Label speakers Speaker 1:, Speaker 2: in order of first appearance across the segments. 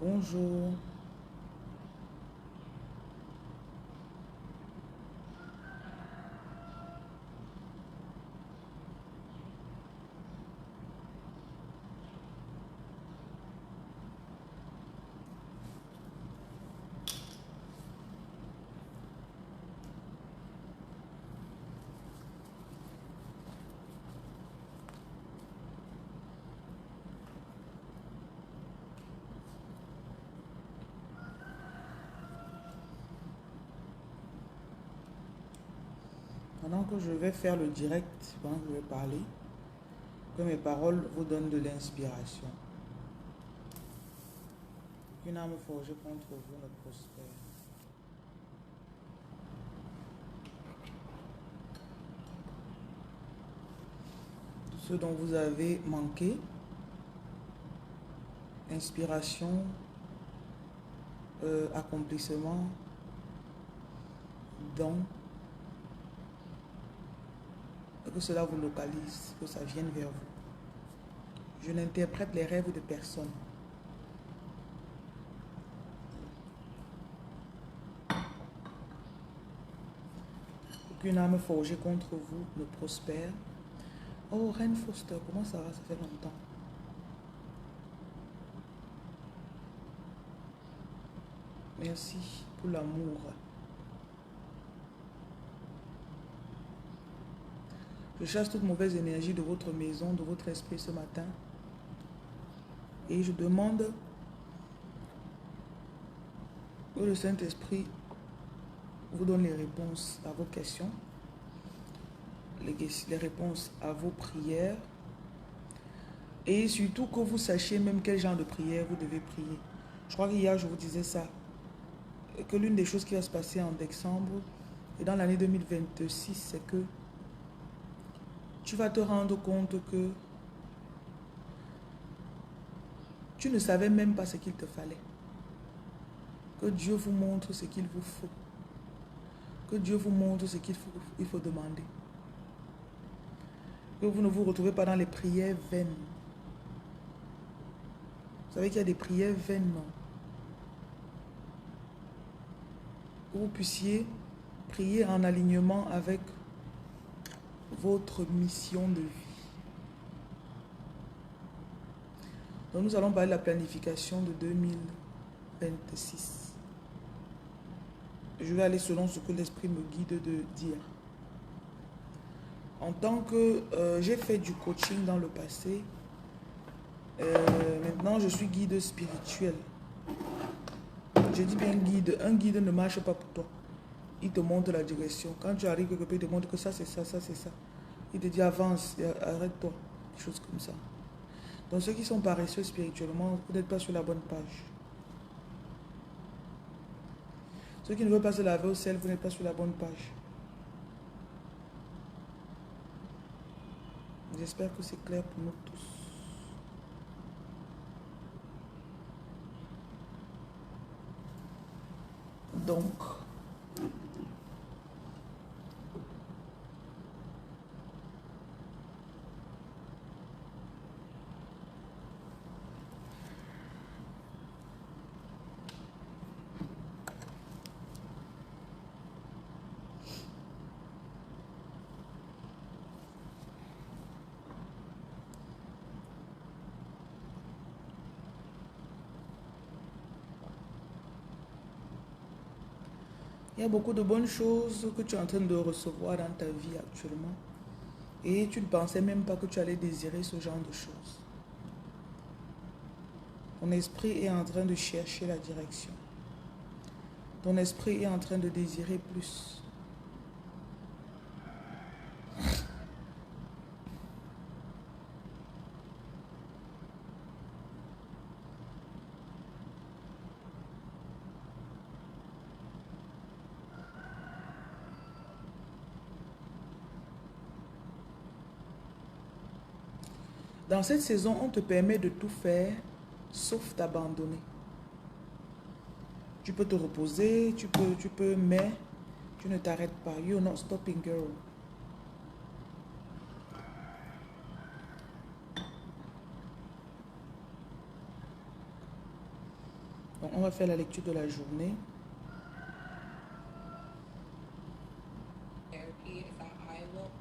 Speaker 1: Bonjour. Pendant que je vais faire le direct, pendant que je vais parler, que mes paroles vous donnent de l'inspiration. Qu'une âme forgée contre vous ne prospère. Tout ce dont vous avez manqué, inspiration, accomplissement, don, que cela vous localise, que ça vienne vers vous. Je n'interprète les rêves de personne. Qu'une âme forgée contre vous ne prospère. Oh, Reine Foster, comment ça va? Ça fait longtemps. Merci pour l'amour. Je chasse toute mauvaise énergie de votre maison, de votre esprit ce matin. Et je demande que le Saint-Esprit vous donne les réponses à vos questions, les réponses à vos prières. Et surtout que vous sachiez même quel genre de prière vous devez prier. Je crois qu'hier, je vous disais ça. Que l'une des choses qui va se passer en décembre et dans l'année 2026, c'est que tu vas te rendre compte que tu ne savais même pas ce qu'il te fallait. Que Dieu vous montre ce qu'il vous faut. Que Dieu vous montre ce qu'il faut demander. Que vous ne vous retrouvez pas dans les prières vaines. Vous savez qu'il y a des prières vaines, non? Que vous puissiez prier en alignement avec votre mission de vie. Donc nous allons parler de la planification de 2026. Je vais aller selon ce que l'Esprit me guide de dire. En tant que j'ai fait du coaching dans le passé, maintenant je suis guide spirituel. Je dis bien guide. Un guide ne marche pas pour toi. Il te montre la direction. Quand tu arrives quelque part, il te montre que ça c'est ça, ça c'est ça. Il te dit avance, arrête-toi. Des choses comme ça. Donc ceux qui sont paresseux spirituellement, vous n'êtes pas sur la bonne page. Ceux qui ne veulent pas se laver au sel, vous n'êtes pas sur la bonne page. J'espère que c'est clair pour nous tous. Donc, il y a beaucoup de bonnes choses que tu es en train de recevoir dans ta vie actuellement. Et tu ne pensais même pas que tu allais désirer ce genre de choses. Ton esprit est en train de chercher la direction. Ton esprit est en train de désirer plus. Dans cette saison, on te permet de tout faire, sauf t'abandonner. Tu peux te reposer, tu peux, mais tu ne t'arrêtes pas. You're not stopping, girl. Donc, on va faire la lecture de la journée.
Speaker 2: Therapy is that I will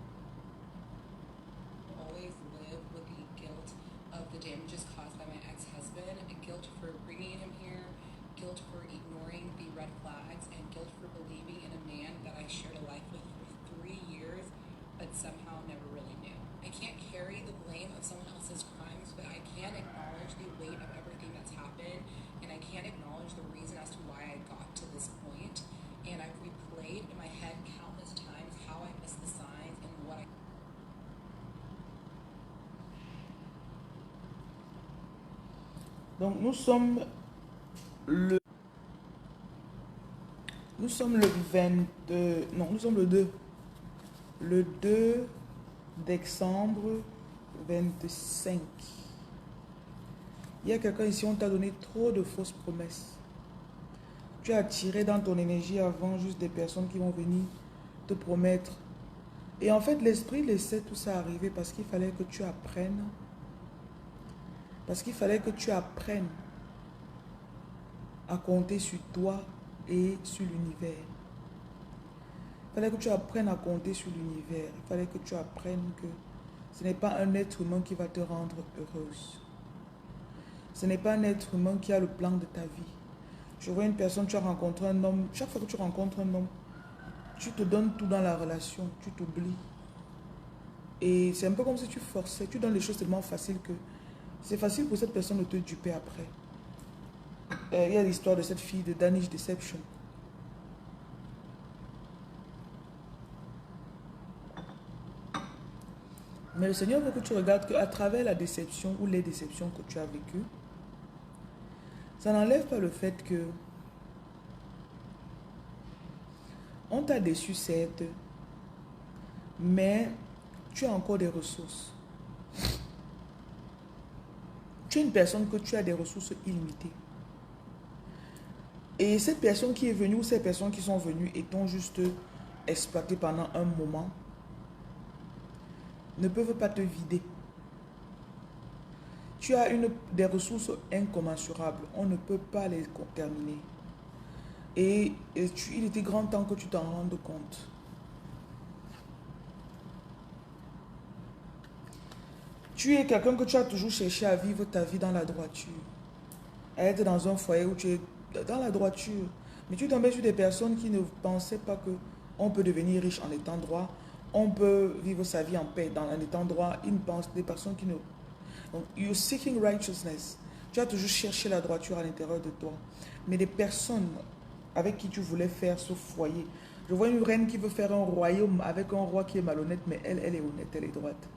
Speaker 2: always live with the guilt of the damages caused by my ex-husband, guilt for bringing him here, guilt for ignoring the red flags, and guilt for believing in a man that I shared a life with for 3 years, but somehow never really knew. I can't carry the blame of someone else's crimes, but I can acknowledge the weight of everything that's happened, and I can acknowledge the reason as to why I got to this point. And I've replayed in my head countless times how I missed the signs and what I...
Speaker 1: Donc, nous sommes le 22, non, nous sommes le 2. Le 2 décembre 25. Il y a quelqu'un ici, on t'a donné trop de fausses promesses. Tu as attiré dans ton énergie avant juste des personnes qui vont venir te promettre. Et en fait, l'esprit laissait tout ça arriver parce qu'il fallait que tu apprennes. Parce qu'il fallait que tu apprennes à compter sur toi et sur l'univers. Il fallait que tu apprennes à compter sur l'univers. Il fallait que tu apprennes que ce n'est pas un être humain qui va te rendre heureuse. Ce n'est pas un être humain qui a le plan de ta vie. Je vois une personne, tu as rencontré un homme. Chaque fois que tu rencontres un homme, tu te donnes tout dans la relation. Tu t'oublies. Et c'est un peu comme si tu forçais. Tu donnes les choses tellement faciles que c'est facile pour cette personne de te duper après. Il y a l'histoire de cette fille de Danish Deception. Mais le Seigneur veut que tu regardes qu'à travers la déception ou les déceptions que tu as vécues, ça n'enlève pas le fait que on t'a déçu, certes, mais tu as encore des ressources. Tu es une personne que tu as des ressources illimitées. Et cette personne qui est venue ou ces personnes qui sont venues et t'ont juste exploité pendant un moment ne peuvent pas te vider. Tu as des ressources incommensurables. On ne peut pas les terminer. Et il était grand temps que tu t'en rendes compte. Tu es quelqu'un que tu as toujours cherché à vivre ta vie dans la droiture. À être dans un foyer où tu es dans la droiture. Mais tu tombais sur des personnes qui ne pensaient pas qu'on peut devenir riche en étant droit. On peut vivre sa vie en paix en étant droit. Ils pensent des personnes qui ne... Donc, you're seeking righteousness. Tu as toujours cherché la droiture à l'intérieur de toi. Mais des personnes avec qui tu voulais faire ce foyer. Je vois une reine qui veut faire un royaume avec un roi qui est malhonnête, mais elle est honnête, elle est droite.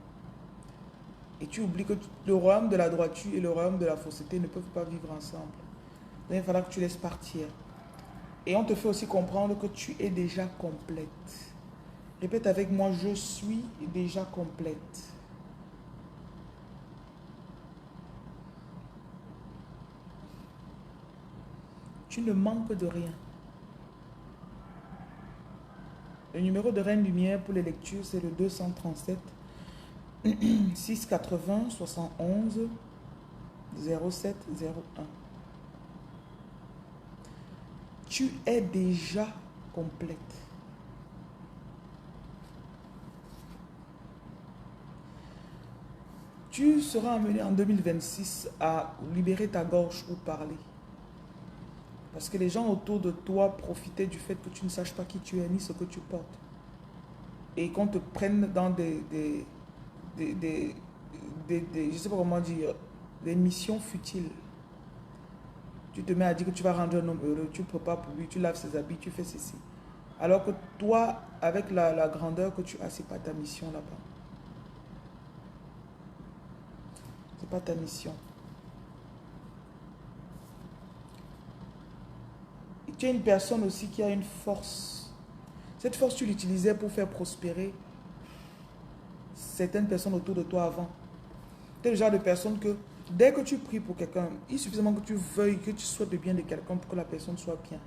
Speaker 1: Et tu oublies que le royaume de la droiture et le royaume de la fausseté ne peuvent pas vivre ensemble. Donc il faudra que tu laisses partir. Et on te fait aussi comprendre que tu es déjà complète. Répète avec moi, je suis déjà complète. Tu ne manques de rien. Le numéro de Reine Lumière pour les lectures, c'est le 237 680 71 07 01. Tu es déjà complète. Tu seras amené en 2026 à libérer ta gorge pour parler. Parce que les gens autour de toi profitaient du fait que tu ne saches pas qui tu es ni ce que tu portes. Et qu'on te prenne dans je ne sais pas comment dire, des missions futiles. Tu te mets à dire que tu vas rendre un homme heureux, tu prépares pour lui, tu laves ses habits, tu fais ceci. Alors que toi, avec la grandeur que tu as, ce n'est pas ta mission là-bas. Ce n'est pas ta mission. Et tu es une personne aussi qui a une force. Cette force, tu l'utilisais pour faire prospérer certaines personnes autour de toi avant. Tu es le genre de personne que dès que tu pries pour quelqu'un, il suffit seulement que tu veuilles, que tu souhaites le bien de quelqu'un pour que la personne soit bien.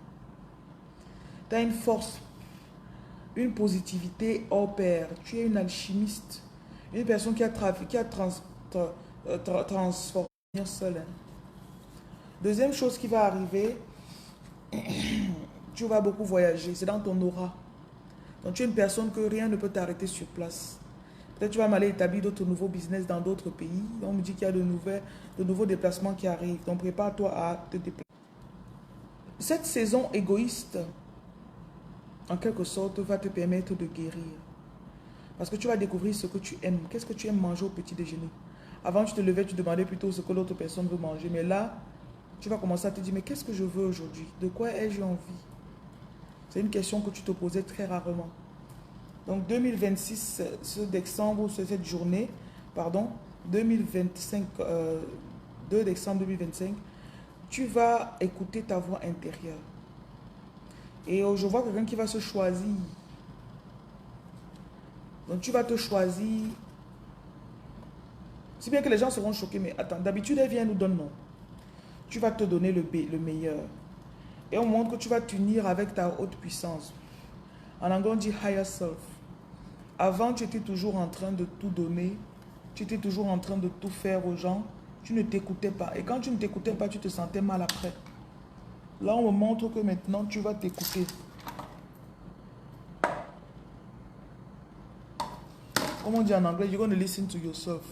Speaker 1: Tu as une force, une positivité hors pair. Tu es une alchimiste. Une personne qui a transformé seule. Deuxième chose qui va arriver, tu vas beaucoup voyager. C'est dans ton aura. Donc tu es une personne que rien ne peut t'arrêter sur place. Peut-être tu vas m'aller établir d'autres nouveaux business dans d'autres pays. On me dit qu'il y a de nouveaux déplacements qui arrivent. Donc prépare-toi à te déplacer. Cette saison égoïste, en quelque sorte, va te permettre de guérir. Parce que tu vas découvrir ce que tu aimes. Qu'est-ce que tu aimes manger au petit déjeuner? Avant, tu te levais, tu demandais plutôt ce que l'autre personne veut manger. Mais là, tu vas commencer à te dire, mais qu'est-ce que je veux aujourd'hui? De quoi ai-je envie? C'est une question que tu te posais très rarement. Donc 2026, ce décembre, cette journée, pardon, 2025, 2 décembre 2025, tu vas écouter ta voix intérieure. Et je vois quelqu'un qui va se choisir. Donc tu vas te choisir. Si bien que les gens seront choqués, mais attends, d'habitude elle vient nous donner non. Tu vas te donner le meilleur. Et on montre que tu vas t'unir avec ta haute puissance. En anglais on dit higher self. Avant tu étais toujours en train de tout donner. Tu étais toujours en train de tout faire aux gens. Tu ne t'écoutais pas. Et quand tu ne t'écoutais pas, tu te sentais mal après. Là on me montre que maintenant tu vas t'écouter. Comme on dit en anglais, you're going to listen to yourself.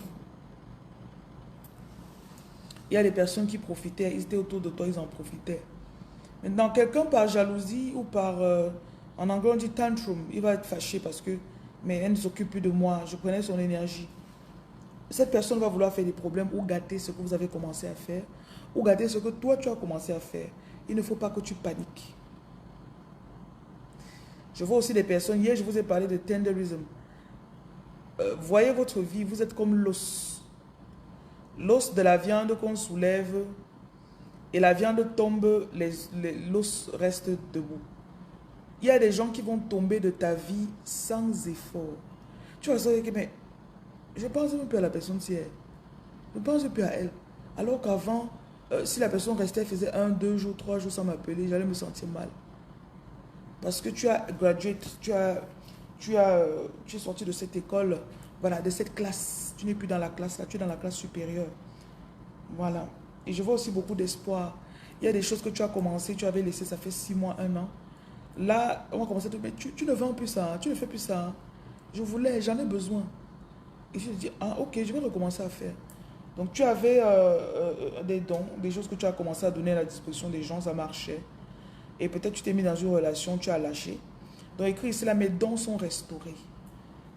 Speaker 1: Il y a des personnes qui profitaient, ils étaient autour de toi, ils en profitaient. Maintenant, quelqu'un par jalousie ou par, en anglais on dit tantrum, il va être fâché parce que, mais elle ne s'occupe plus de moi, je prenais son énergie. Cette personne va vouloir faire des problèmes ou gâter ce que vous avez commencé à faire, ou gâter ce que toi tu as commencé à faire. Il ne faut pas que tu paniques. Je vois aussi des personnes, hier je vous ai parlé de tenderism. Voyez votre vie, vous êtes comme l'os. L'os de la viande qu'on soulève et la viande tombe, l'os reste debout. Il y a des gens qui vont tomber de ta vie sans effort. Tu vas savoir que, mais je pense même plus à la personne si elle. Je ne pense plus à elle. Alors qu'avant, si la personne restait, faisait 1, 2 jours, 3 jours sans m'appeler, j'allais me sentir mal. Parce que tu as graduate, tu es sorti de cette école, voilà, de cette classe. Tu n'es plus dans la classe là, tu es dans la classe supérieure. Voilà. Et je vois aussi beaucoup d'espoir. Il y a des choses que tu as commencé, tu avais laissé, ça fait 6 mois, 1 an. Là, on va commencer à te dire, mais tu ne vends plus ça, tu ne fais plus ça. Je voulais, j'en ai besoin. Et je dis, ah ok, je vais recommencer à faire. Donc tu avais des dons, des choses que tu as commencé à donner à la disposition des gens, ça marchait. Et peut-être tu t'es mis dans une relation, tu as lâché. Donc écrit ici là, mes dons sont restaurés.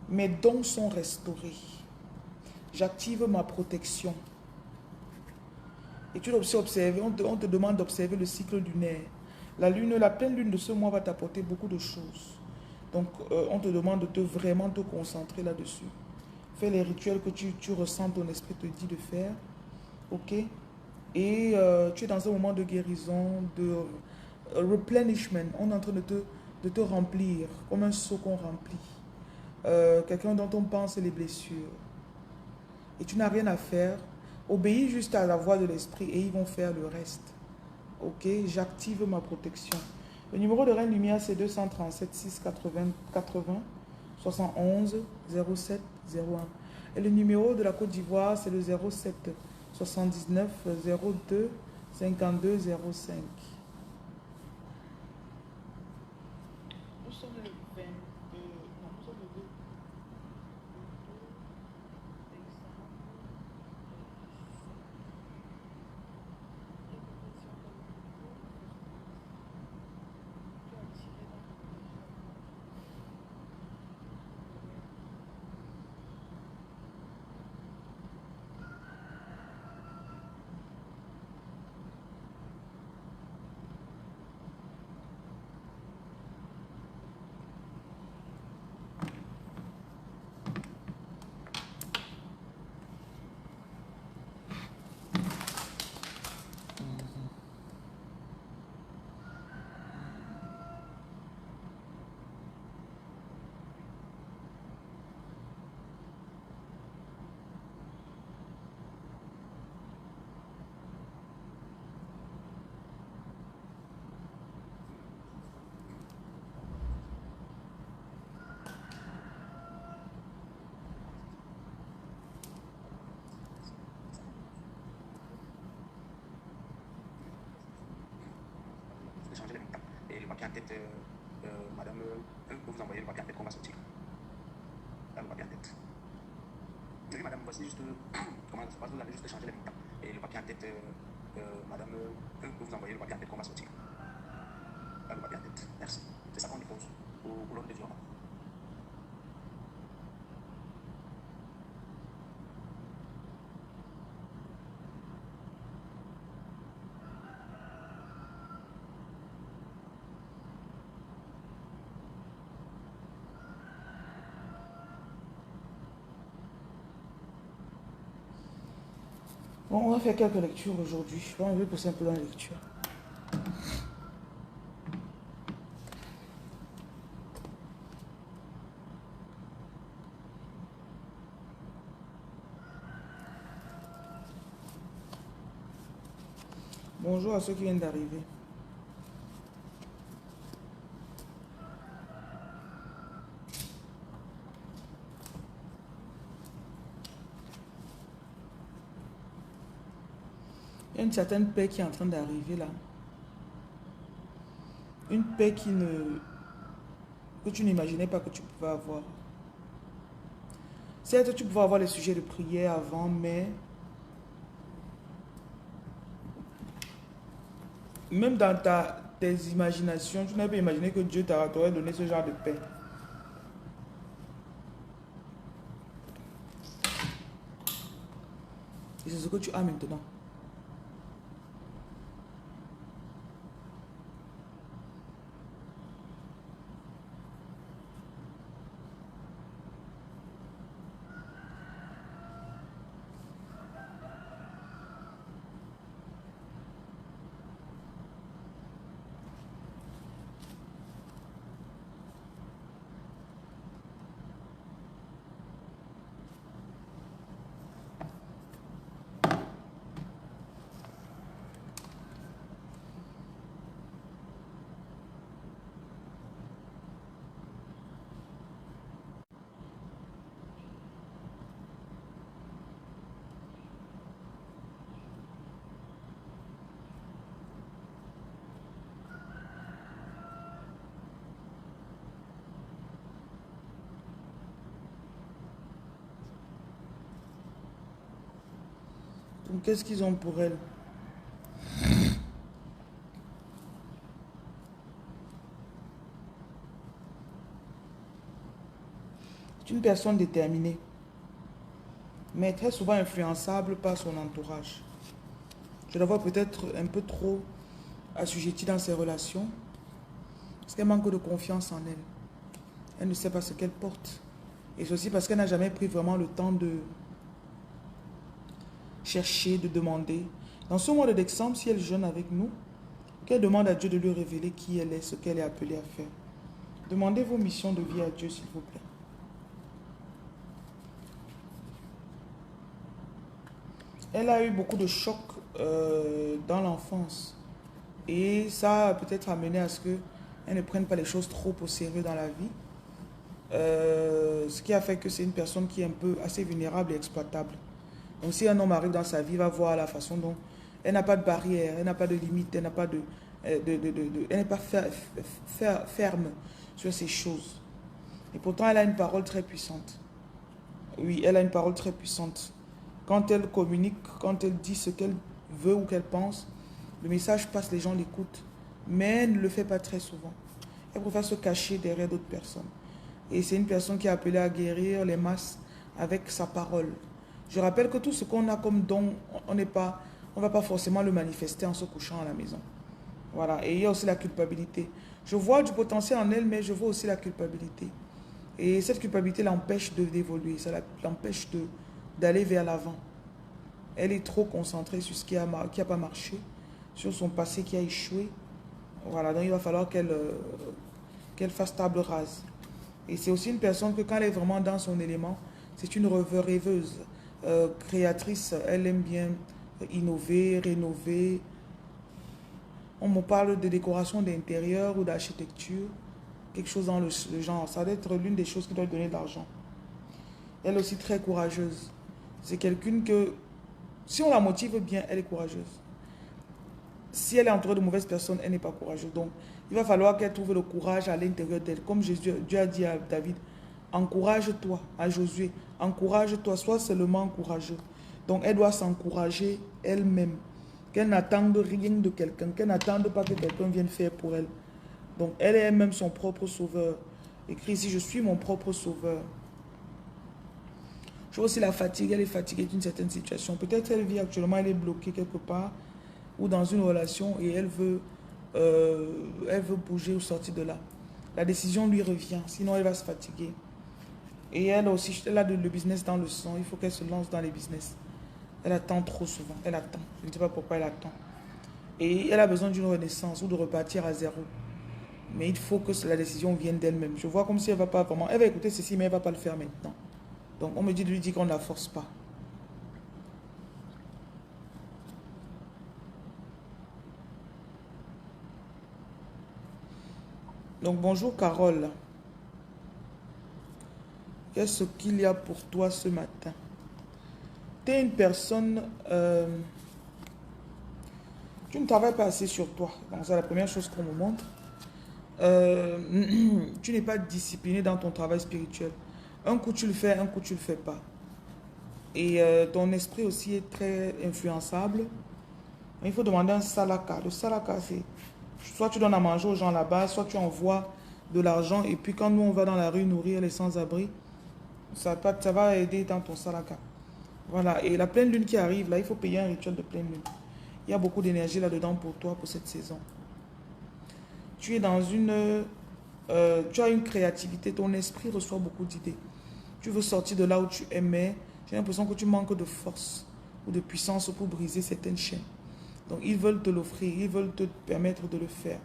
Speaker 1: Mes dons sont restaurés. J'active ma protection. Et tu dois aussi observer, on te demande d'observer le cycle lunaire. La pleine lune de ce mois va t'apporter beaucoup de choses. Donc on te demande de vraiment te concentrer là-dessus. Fais les rituels que tu ressens, ton esprit te dit de faire. Ok? Et tu es dans un moment de guérison, de replenishment. On est en train de te remplir, comme un seau qu'on remplit. Quelqu'un dont on pense les blessures. Et tu n'as rien à faire. Obéis juste à la voix de l'esprit et ils vont faire le reste. Ok, j'active ma protection. Le numéro de Reine Lumière, c'est 237 6 80 71 07 01. Et le numéro de la Côte d'Ivoire, c'est le 07 79 02 52 05. Nous sommes le 20 non, nous sommes le 2 décembre.
Speaker 3: papier en tête. Madame, peut vous envoyer le papier en tête qu'on va sortir. Là, le papier en tête. Oui, madame, voici juste comment ça se passe. Vous allez juste changer les montants. Et le papier en tête, madame, peut vous envoyer le papier en tête qu'on va sortir. Là, le papier en tête. Merci. C'est ça qu'on dépose pour l'ordre de virement.
Speaker 1: Bon, on va faire quelques lectures aujourd'hui. Bon, on va passer un peu dans la lecture. Bonjour à ceux qui viennent d'arriver. Il y a une certaine paix qui est en train d'arriver là. Une paix que tu n'imaginais pas que tu pouvais avoir. Certes, tu pouvais avoir les sujets de prière avant, mais même dans tes imaginations, tu n'avais pas imaginé que Dieu t'aurait donné ce genre de paix. Et c'est ce que tu as maintenant. Donc, qu'est-ce qu'ils ont pour elle? C'est une personne déterminée, mais très souvent influençable par son entourage. Je la vois peut-être un peu trop assujettie dans ses relations, parce qu'elle manque de confiance en elle. Elle ne sait pas ce qu'elle porte. Et c'est aussi parce qu'elle n'a jamais pris vraiment le temps de chercher, de demander. Dans ce mode d'exemple, si elle jeûne avec nous, qu'elle demande à Dieu de lui révéler qui elle est, ce qu'elle est appelée à faire. Demandez vos missions de vie à Dieu, s'il vous plaît. Elle a eu beaucoup de chocs dans l'enfance. Et ça a peut-être amené à ce qu'elle ne prenne pas les choses trop au sérieux dans la vie. Ce qui a fait que c'est une personne qui est un peu assez vulnérable et exploitable. Donc si un homme arrive dans sa vie, il va voir la façon dont elle n'a pas de barrière, elle n'a pas de limite, elle n'a pas elle n'est pas ferme sur ces choses. Et pourtant, elle a une parole très puissante. Oui, elle a une parole très puissante. Quand elle communique, quand elle dit ce qu'elle veut ou qu'elle pense, le message passe, les gens l'écoutent. Mais elle ne le fait pas très souvent. Elle préfère se cacher derrière d'autres personnes. Et c'est une personne qui est appelée à guérir les masses avec sa parole. Je rappelle que tout ce qu'on a comme don, on ne va pas forcément le manifester en se couchant à la maison. Voilà. Et il y a aussi la culpabilité. Je vois du potentiel en elle, mais je vois aussi la culpabilité. Et cette culpabilité l'empêche d'évoluer, ça l'empêche d'aller vers l'avant. Elle est trop concentrée sur ce qui a pas marché, sur son passé qui a échoué. Voilà, donc il va falloir qu'elle fasse table rase. Et c'est aussi une personne que quand elle est vraiment dans son élément, c'est une rêveuse, créatrice. Elle aime bien innover, rénover. On me parle de décoration d'intérieur ou d'architecture, quelque chose dans le genre. Ça doit être l'une des choses qui doit donner de l'argent. Elle est aussi très courageuse. C'est quelqu'un que, si on la motive bien, elle est courageuse. si elle est entourée de mauvaises personnes, elle n'est pas courageuse. Donc, il va falloir qu'elle trouve le courage à l'intérieur d'elle. Comme Dieu a dit à David, encourage-toi, à Josué, encourage-toi, sois seulement courageux. Donc, elle doit s'encourager elle-même. Qu'elle n'attende rien de quelqu'un, qu'elle n'attende pas que quelqu'un vienne faire pour elle. Donc, elle est elle-même son propre sauveur. Écrit ici, je suis mon propre sauveur. Je vois aussi la fatigue, elle est fatiguée d'une certaine situation. Peut-être elle vit actuellement, elle est bloquée quelque part ou dans une relation et elle veut bouger ou sortir de là. La décision lui revient, sinon elle va se fatiguer. Et elle aussi, elle a le business dans le sang, il faut qu'elle se lance dans les business. Elle attend trop souvent, elle attend. Je ne sais pas pourquoi elle attend. Et elle a besoin d'une renaissance ou de repartir à zéro. Mais il faut que la décision vienne d'elle-même. Je vois comme si elle va pas vraiment, elle va écouter ceci, mais elle ne va pas le faire maintenant. Donc on me dit de lui dire qu'on ne la force pas. Donc bonjour Carole. Qu'est-ce qu'il y a pour toi ce matin? Tu es une personne... tu ne travailles pas assez sur toi. Donc c'est la première chose qu'on me montre. Tu n'es pas discipliné dans ton travail spirituel. Un coup tu le fais, un coup tu ne le fais pas. Et ton esprit aussi est très influençable. Il faut demander un salaka. Le salaka, c'est soit tu donnes à manger aux gens là-bas, soit tu envoies de l'argent. Et puis quand nous, on va dans la rue nourrir les sans-abri, ça va aider dans ton salaka. Voilà. Et la pleine lune qui arrive, là, il faut payer un rituel de pleine lune. Il y a beaucoup d'énergie là-dedans pour toi, pour cette saison. Tu es dans tu as une créativité, ton esprit reçoit beaucoup d'idées. Tu veux sortir de là où tu es, mais j'ai l'impression que tu manques de force ou de puissance pour briser certaines chaînes. Donc, ils veulent te l'offrir, ils veulent te permettre de le faire.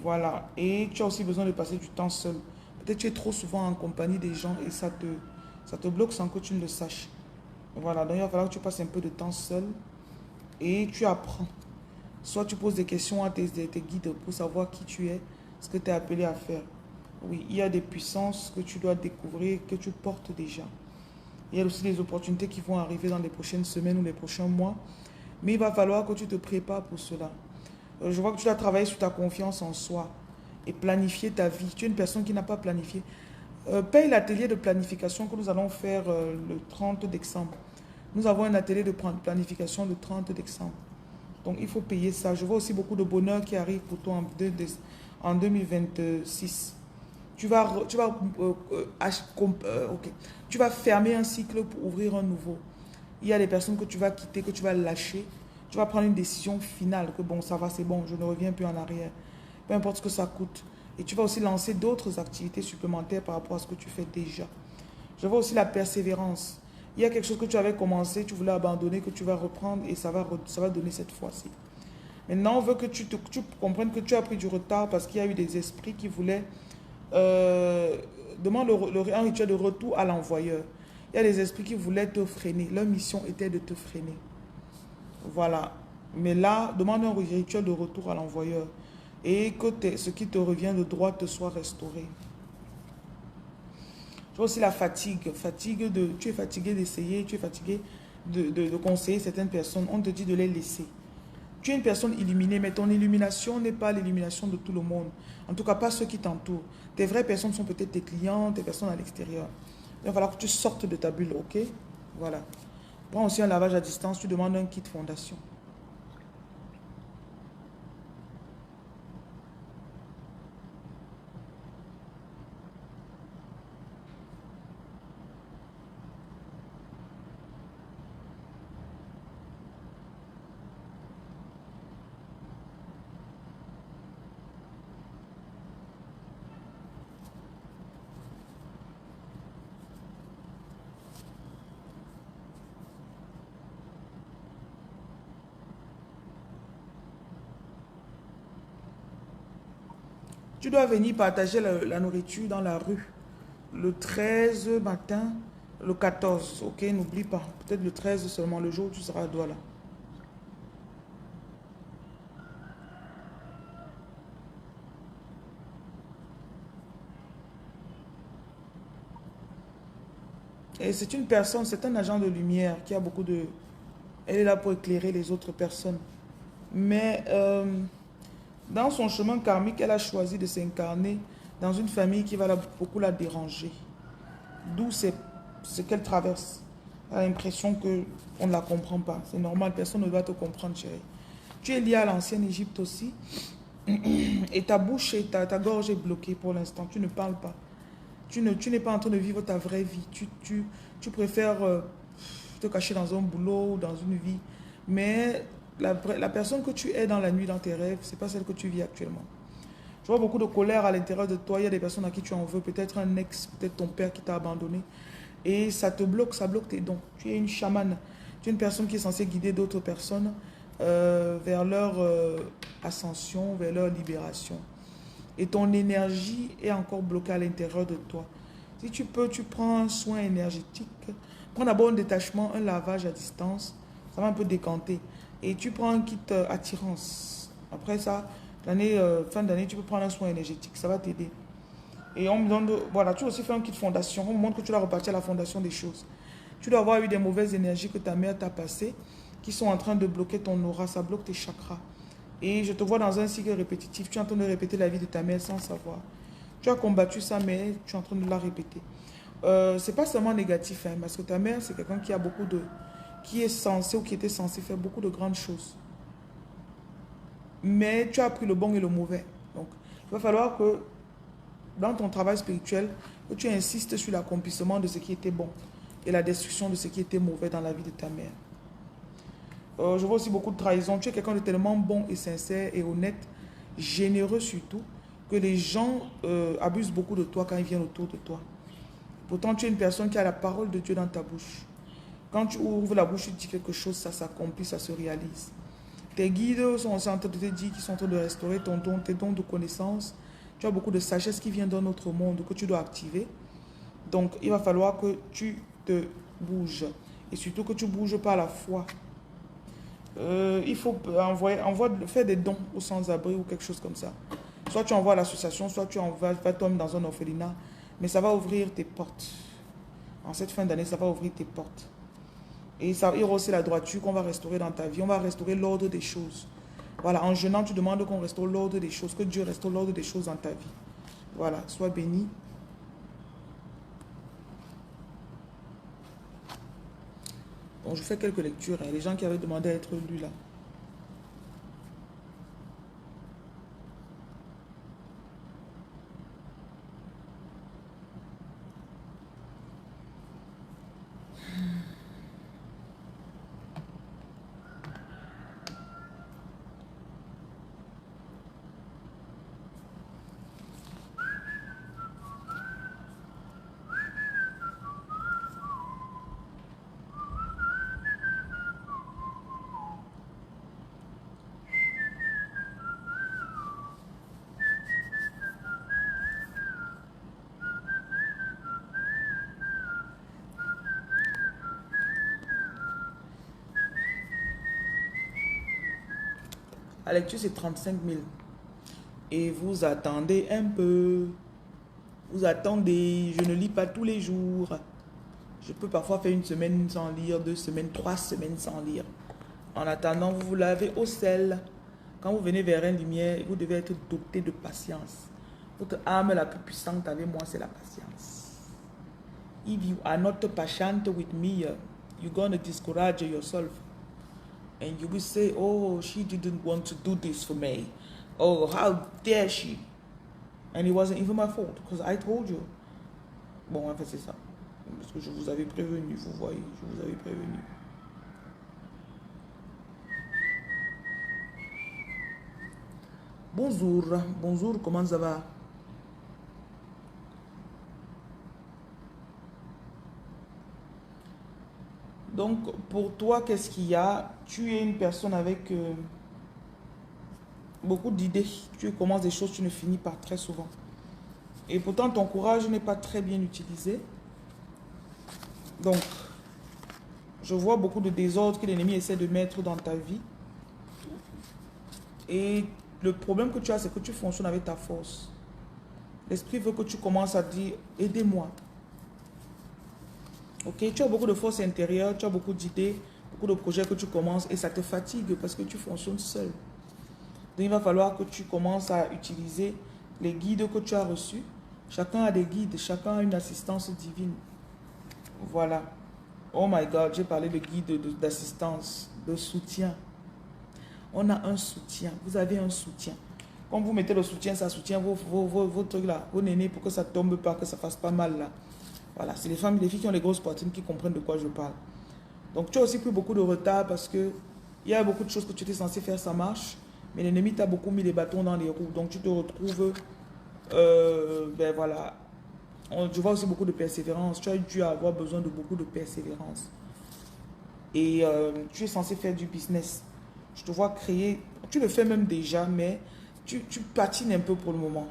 Speaker 1: Voilà. Et tu as aussi besoin de passer du temps seul. Peut-être tu es trop souvent en compagnie des gens et ça te bloque sans que tu ne le saches. Voilà. Donc, il va falloir que tu passes un peu de temps seul et tu apprends. Soit tu poses des questions à tes guides pour savoir qui tu es, ce que tu es appelé à faire. Oui, il y a des puissances que tu dois découvrir, que tu portes déjà. Il y a aussi des opportunités qui vont arriver dans les prochaines semaines ou les prochains mois. Mais il va falloir que tu te prépares pour cela. Je vois que tu dois travailler sur ta confiance en soi et planifier ta vie. Tu es une personne qui n'a pas planifié. Paye l'atelier de planification que nous allons faire le 30 décembre. Nous avons un atelier de planification le 30 décembre. Donc il faut payer ça. Je vois aussi beaucoup de bonheur qui arrive pour toi en 2026. Tu vas fermer un cycle pour ouvrir un nouveau. Il y a des personnes que tu vas quitter, que tu vas lâcher. Tu vas prendre une décision finale, que bon, ça va, c'est bon, je ne reviens plus en arrière. Peu importe ce que ça coûte. Et tu vas aussi lancer d'autres activités supplémentaires par rapport à ce que tu fais déjà. Je vois aussi la persévérance. Il y a quelque chose que tu avais commencé, tu voulais abandonner, que tu vas reprendre et ça va donner cette fois-ci. Maintenant, on veut que tu comprennes que tu as pris du retard parce qu'il y a eu des esprits qui voulaient... demande un rituel de retour à l'envoyeur. Il y a des esprits qui voulaient te freiner. Leur mission était de te freiner. Voilà. Mais là, demande un rituel de retour à l'envoyeur. Et que ce qui te revient de droit te soit restauré. Tu vois aussi la fatigue. Tu es fatigué d'essayer, tu es fatigué de conseiller certaines personnes. On te dit de les laisser. Tu es une personne illuminée, mais ton illumination n'est pas l'illumination de tout le monde. En tout cas, pas ceux qui t'entourent. Tes vraies personnes sont peut-être tes clients, tes personnes à l'extérieur. Il va falloir que tu sortes de ta bulle, ok? Voilà. Prends aussi un lavage à distance, tu demandes un kit fondation. Tu dois venir partager la nourriture dans la rue. Le 13 matin, le 14, ok? N'oublie pas. Peut-être le 13 seulement, le jour où tu seras à Douala. Et c'est une personne, c'est un agent de lumière qui a beaucoup de... Elle est là pour éclairer les autres personnes. Mais dans son chemin karmique, elle a choisi de s'incarner dans une famille qui va beaucoup la déranger. D'où c'est ce qu'elle traverse. Elle a l'impression qu'on ne la comprend pas. C'est normal, personne ne doit te comprendre, chérie. Tu es lié à l'ancienne Égypte aussi. Et ta bouche et ta gorge est bloquée pour l'instant. Tu ne parles pas. Tu n'es pas en train de vivre ta vraie vie. Tu préfères te cacher dans un boulot ou dans une vie. Mais la personne que tu es dans la nuit, dans tes rêves, ce n'est pas celle que tu vis actuellement. Je vois beaucoup de colère à l'intérieur de toi. Il y a des personnes à qui tu en veux. Peut-être un ex, peut-être ton père qui t'a abandonné. Et ça te bloque, ça bloque tes dons. Tu es une chamane. Tu es une personne qui est censée guider d'autres personnes vers leur ascension, vers leur libération. Et ton énergie est encore bloquée à l'intérieur de toi. Si tu peux, tu prends un soin énergétique. Prends d'abord un détachement, un lavage à distance. Ça va un peu décanter. Et tu prends un kit attirance. Après ça, fin d'année, tu peux prendre un soin énergétique. Ça va t'aider. Et on me donne, voilà, tu as aussi fait un kit fondation. On me montre que tu dois repartir à la fondation des choses. Tu dois avoir eu des mauvaises énergies que ta mère t'a passées, qui sont en train de bloquer ton aura. Ça bloque tes chakras. Et je te vois dans un cycle répétitif. Tu es en train de répéter la vie de ta mère sans savoir. Tu as combattu ça, mais tu es en train de la répéter. C'est pas seulement négatif, hein, parce que ta mère, c'est quelqu'un qui a beaucoup de... qui est censé ou qui était censé faire beaucoup de grandes choses. Mais tu as appris le bon et le mauvais. Donc, il va falloir que dans ton travail spirituel, que tu insistes sur l'accomplissement de ce qui était bon et la destruction de ce qui était mauvais dans la vie de ta mère. Je vois aussi beaucoup de trahison. Tu es quelqu'un de tellement bon et sincère et honnête, généreux surtout, que les gens abusent beaucoup de toi quand ils viennent autour de toi. Pourtant, tu es une personne qui a la parole de Dieu dans ta bouche. Quand tu ouvres la bouche, tu dis quelque chose, ça s'accomplit, ça se réalise. Tes guides sont aussi en train de te dire qu'ils sont en train de restaurer ton don, tes dons de connaissance. Tu as beaucoup de sagesse qui vient d'un autre monde que tu dois activer. Donc, il va falloir que tu te bouges. Et surtout que tu bouges par la foi. Il faut faire des dons aux sans-abri ou quelque chose comme ça. Soit tu envoies à l'association, soit tu envoies toi-même dans un orphelinat. Mais ça va ouvrir tes portes. En cette fin d'année, ça va ouvrir tes portes. Et ça, il y aura aussi la droiture qu'on va restaurer dans ta vie. On va restaurer l'ordre des choses. Voilà, en jeûnant, tu demandes qu'on restaure l'ordre des choses, que Dieu restaure l'ordre des choses dans ta vie. Voilà, sois béni. Bon, je fais quelques lectures. Hein. Les gens qui avaient demandé à être lus là. La lecture, c'est 35 000. Et vous attendez un peu. Vous attendez. Je ne lis pas tous les jours. Je peux parfois faire une semaine sans lire, 2 semaines, 3 semaines sans lire. En attendant, vous vous lavez au sel. Quand vous venez vers une lumière, vous devez être doté de patience. Votre arme la plus puissante avec moi, c'est la patience. If you are not patient with me, you're going to discourage yourself. And you will say, oh, she didn't want to do this for me. Oh, how dare she? And it wasn't even my fault, because I told you. Bon, en fait, c'est ça. Parce que je vous avais prévenu, vous voyez, je vous avais prévenu. Bonjour, bonjour, comment ça va? Donc, pour toi, qu'est-ce qu'il y a? Tu es une personne avec beaucoup d'idées. Tu commences des choses, tu ne finis pas très souvent. Et pourtant, ton courage n'est pas très bien utilisé. Donc, je vois beaucoup de désordre que l'ennemi essaie de mettre dans ta vie. Et le problème que tu as, c'est que tu fonctionnes avec ta force. L'esprit veut que tu commences à dire, aidez-moi. Ok, tu as beaucoup de force intérieure, tu as beaucoup d'idées, beaucoup de projets que tu commences et ça te fatigue parce que tu fonctionnes seul. Donc il va falloir que tu commences à utiliser les guides que tu as reçus. Chacun a des guides, chacun a une assistance divine. Voilà. Oh my God, j'ai parlé de guide, d'assistance, de soutien. On a un soutien. Vous avez un soutien. Quand vous mettez le soutien, ça soutient vos trucs là, vos nénés pour que ça tombe pas, que ça fasse pas mal là. Voilà, c'est les femmes, les filles qui ont les grosses poitrines qui comprennent de quoi je parle. Donc tu as aussi pris beaucoup de retard parce que il y a beaucoup de choses que tu étais censé faire, ça marche. Mais l'ennemi t'a beaucoup mis les bâtons dans les roues. Donc tu te retrouves, ben voilà. Je vois aussi beaucoup de persévérance. Tu as dû avoir besoin de beaucoup de persévérance. Et tu es censé faire du business. Je te vois créer, tu le fais même déjà, mais tu patines un peu pour le moment.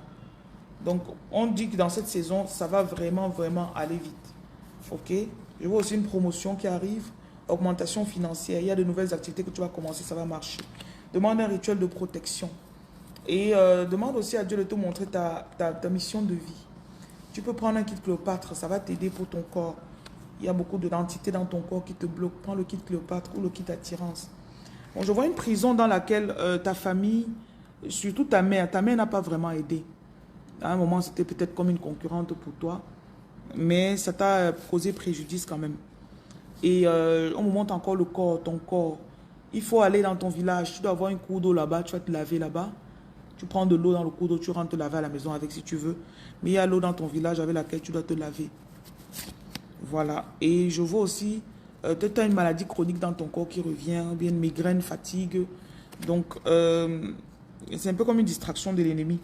Speaker 1: Donc, on dit que dans cette saison, ça va vraiment, vraiment aller vite. Ok? Je vois aussi une promotion qui arrive, augmentation financière. Il y a de nouvelles activités que tu vas commencer, ça va marcher. Demande un rituel de protection. Et demande aussi à Dieu de te montrer ta mission de vie. Tu peux prendre un kit Cléopâtre, ça va t'aider pour ton corps. Il y a beaucoup d'entités dans ton corps qui te bloquent. Prends le kit Cléopâtre ou le kit attirance. Bon, je vois une prison dans laquelle ta famille, surtout ta mère n'a pas vraiment aidé. À un moment, c'était peut-être comme une concurrente pour toi, mais ça t'a causé préjudice quand même. Et on me montre encore le corps, ton corps. Il faut aller dans ton village, tu dois avoir une cour d'eau là-bas, tu vas te laver là-bas. Tu prends de l'eau dans le cours d'eau, tu rentres te laver à la maison avec si tu veux. Mais il y a l'eau dans ton village avec laquelle tu dois te laver. Voilà. Et je vois aussi, tu as une maladie chronique dans ton corps qui revient, bien une migraine, fatigue. Donc, c'est un peu comme une distraction de l'ennemi.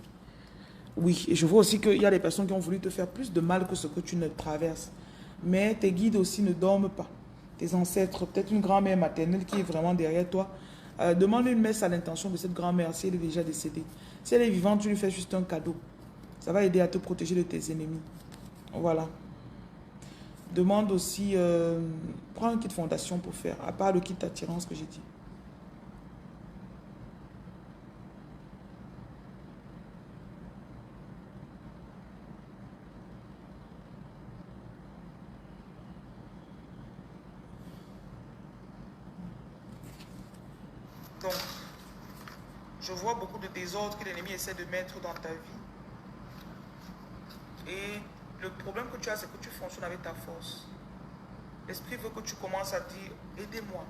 Speaker 1: Oui, et je vois aussi qu'il y a des personnes qui ont voulu te faire plus de mal que ce que tu ne traverses. Mais tes guides aussi ne dorment pas. Tes ancêtres, peut-être une grand-mère maternelle qui est vraiment derrière toi. Demande une messe à l'intention de cette grand-mère si elle est déjà décédée. Si elle est vivante, tu lui fais juste un cadeau. Ça va aider à te protéger de tes ennemis. Voilà. Demande aussi, prends un kit fondation pour faire, à part le kit attirance que j'ai dit. Donc, je vois beaucoup de désordre que l'ennemi essaie de mettre dans ta vie. Et le problème que tu as, c'est que tu fonctionnes avec ta force. L'esprit veut que tu commences à dire, aidez-moi.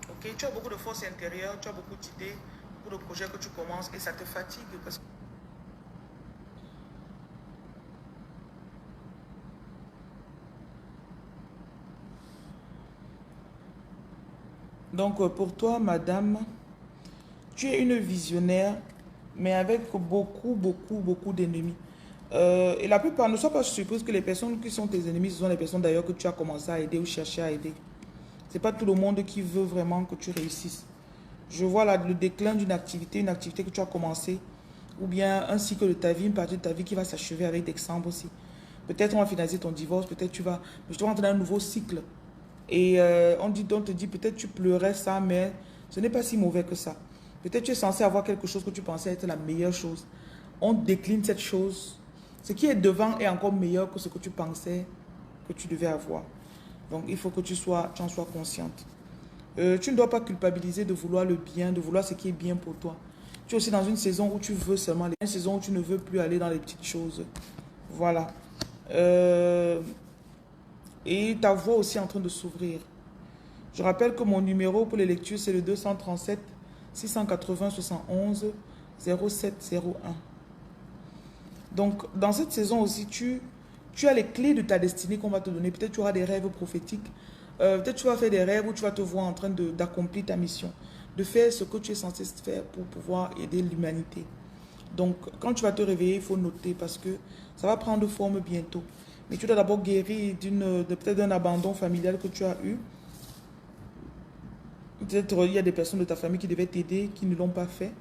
Speaker 1: Ok, tu as beaucoup de force intérieure, tu as beaucoup d'idées, beaucoup de projets que tu commences et ça te fatigue parce que... Donc, pour toi, madame, tu es une visionnaire, mais avec beaucoup d'ennemis. Et la plupart, ne sois pas surprise que les personnes qui sont tes ennemis, ce sont les personnes d'ailleurs que tu as commencé à aider ou chercher à aider. Ce n'est pas tout le monde qui veut vraiment que tu réussisses. Je vois là le déclin d'une activité, une activité que tu as commencé, ou bien un cycle de ta vie, une partie de ta vie qui va s'achever avec décembre aussi. Peut-être on va finaliser ton divorce, peut-être tu vas rentrer dans un nouveau cycle. Et on te dit, peut-être tu pleurais ça, mais ce n'est pas si mauvais que ça. Peut-être tu es censé avoir quelque chose que tu pensais être la meilleure chose. On décline cette chose. Ce qui est devant est encore meilleur que ce que tu pensais que tu devais avoir. Donc, il faut que tu en sois consciente. Tu ne dois pas culpabiliser de vouloir le bien, de vouloir ce qui est bien pour toi. Tu es aussi dans une saison où tu veux seulement, une saison où tu ne veux plus aller dans les petites choses. Voilà. Et ta voix aussi est en train de s'ouvrir. Je rappelle que mon numéro pour les lectures, c'est le 237 680 71 0701. Donc, dans cette saison aussi, tu as les clés de ta destinée qu'on va te donner. Peut-être tu auras des rêves prophétiques. Peut-être tu vas faire des rêves où tu vas te voir en train d'accomplir ta mission. De faire ce que tu es censé faire pour pouvoir aider l'humanité. Donc, quand tu vas te réveiller, il faut noter parce que ça va prendre forme bientôt. Mais tu dois d'abord guérir peut-être d'un abandon familial que tu as eu. Peut-être il y a des personnes de ta famille qui devaient t'aider, qui ne l'ont pas fait.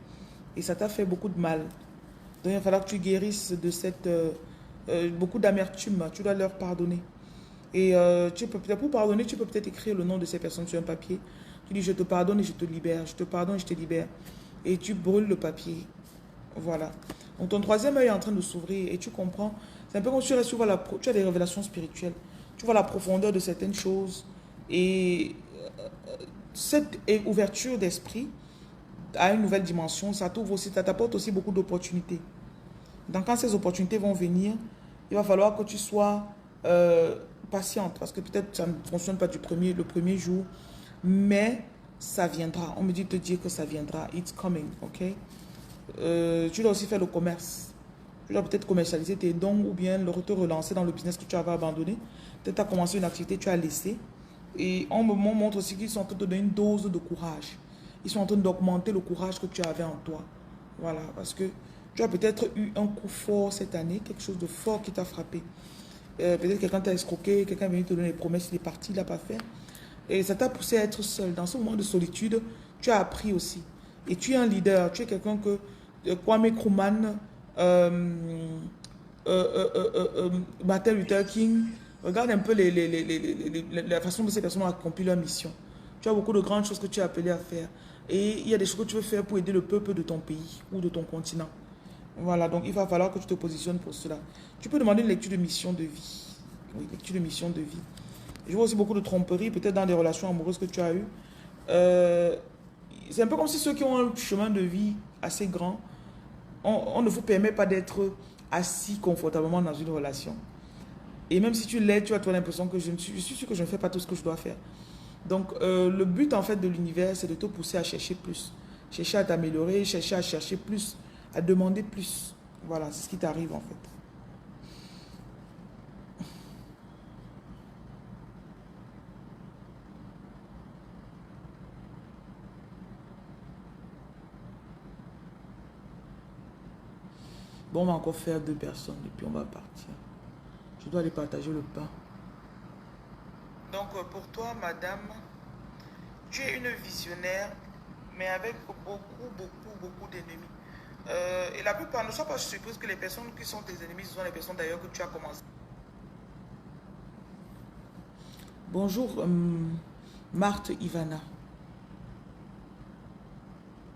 Speaker 1: Et ça t'a fait beaucoup de mal. Donc il va falloir que tu guérisses de cette... beaucoup d'amertume. Tu dois leur pardonner. Et pour pardonner, tu peux peut-être écrire le nom de ces personnes sur un papier. Tu dis, je te pardonne et je te libère. Je te pardonne et je te libère. Et tu brûles le papier. Voilà. Donc ton troisième œil est en train de s'ouvrir et tu comprends. C'est un peu comme si tu as des révélations spirituelles. Tu vois la profondeur de certaines choses. Et cette ouverture d'esprit à une nouvelle dimension, ça t'ouvre aussi, ça t'apporte aussi beaucoup d'opportunités. Donc quand ces opportunités vont venir, il va falloir que tu sois patiente, parce que peut-être ça ne fonctionne pas le premier jour, mais ça viendra. On me dit de te dire que ça viendra. It's coming, ok? Tu dois aussi faire le commerce. Tu dois peut-être commercialiser tes dons ou bien te relancer dans le business que tu avais abandonné. Peut-être tu as commencé une activité, tu as laissé. Et on me montre aussi qu'ils sont en train de te donner une dose de courage. Ils sont en train d'augmenter le courage que tu avais en toi. Voilà, parce que tu as peut-être eu un coup fort cette année, quelque chose de fort qui t'a frappé. Peut-être quelqu'un t'a escroqué, quelqu'un est venu te donner des promesses, il est parti, il n'a pas fait. Et ça t'a poussé à être seul. Dans ce moment de solitude, tu as appris aussi. Et tu es un leader, tu es quelqu'un que Kwame Nkrumah, Martin Luther King, regarde un peu la façon dont ces personnes ont accompli leur mission. Tu as beaucoup de grandes choses que tu es appelé à faire. Et il y a des choses que tu veux faire pour aider le peuple de ton pays ou de ton continent. Voilà, donc il va falloir que tu te positionnes pour cela. Tu peux demander une lecture de mission de vie. Oui, lecture de mission de vie. Je vois aussi beaucoup de tromperies, peut-être dans des relations amoureuses que tu as eues. C'est un peu comme si ceux qui ont un chemin de vie assez grand, on ne vous permet pas d'être assis confortablement dans une relation. Et même si tu l'aides, tu as toi l'impression que je suis sûr que je ne fais pas tout ce que je dois faire. Donc, le but en fait de l'univers, c'est de te pousser à chercher plus. Chercher à t'améliorer, chercher à chercher plus, à demander plus. Voilà, c'est ce qui t'arrive en fait. Bon, on va encore faire 2 personnes et puis on va partir. Je dois aller partager le pain. Donc, pour toi, madame, tu es une visionnaire, mais avec beaucoup d'ennemis. Et la plupart, ne sois pas surprise que les personnes qui sont tes ennemis, ce sont les personnes d'ailleurs que tu as commencé. Bonjour, Marthe Ivana.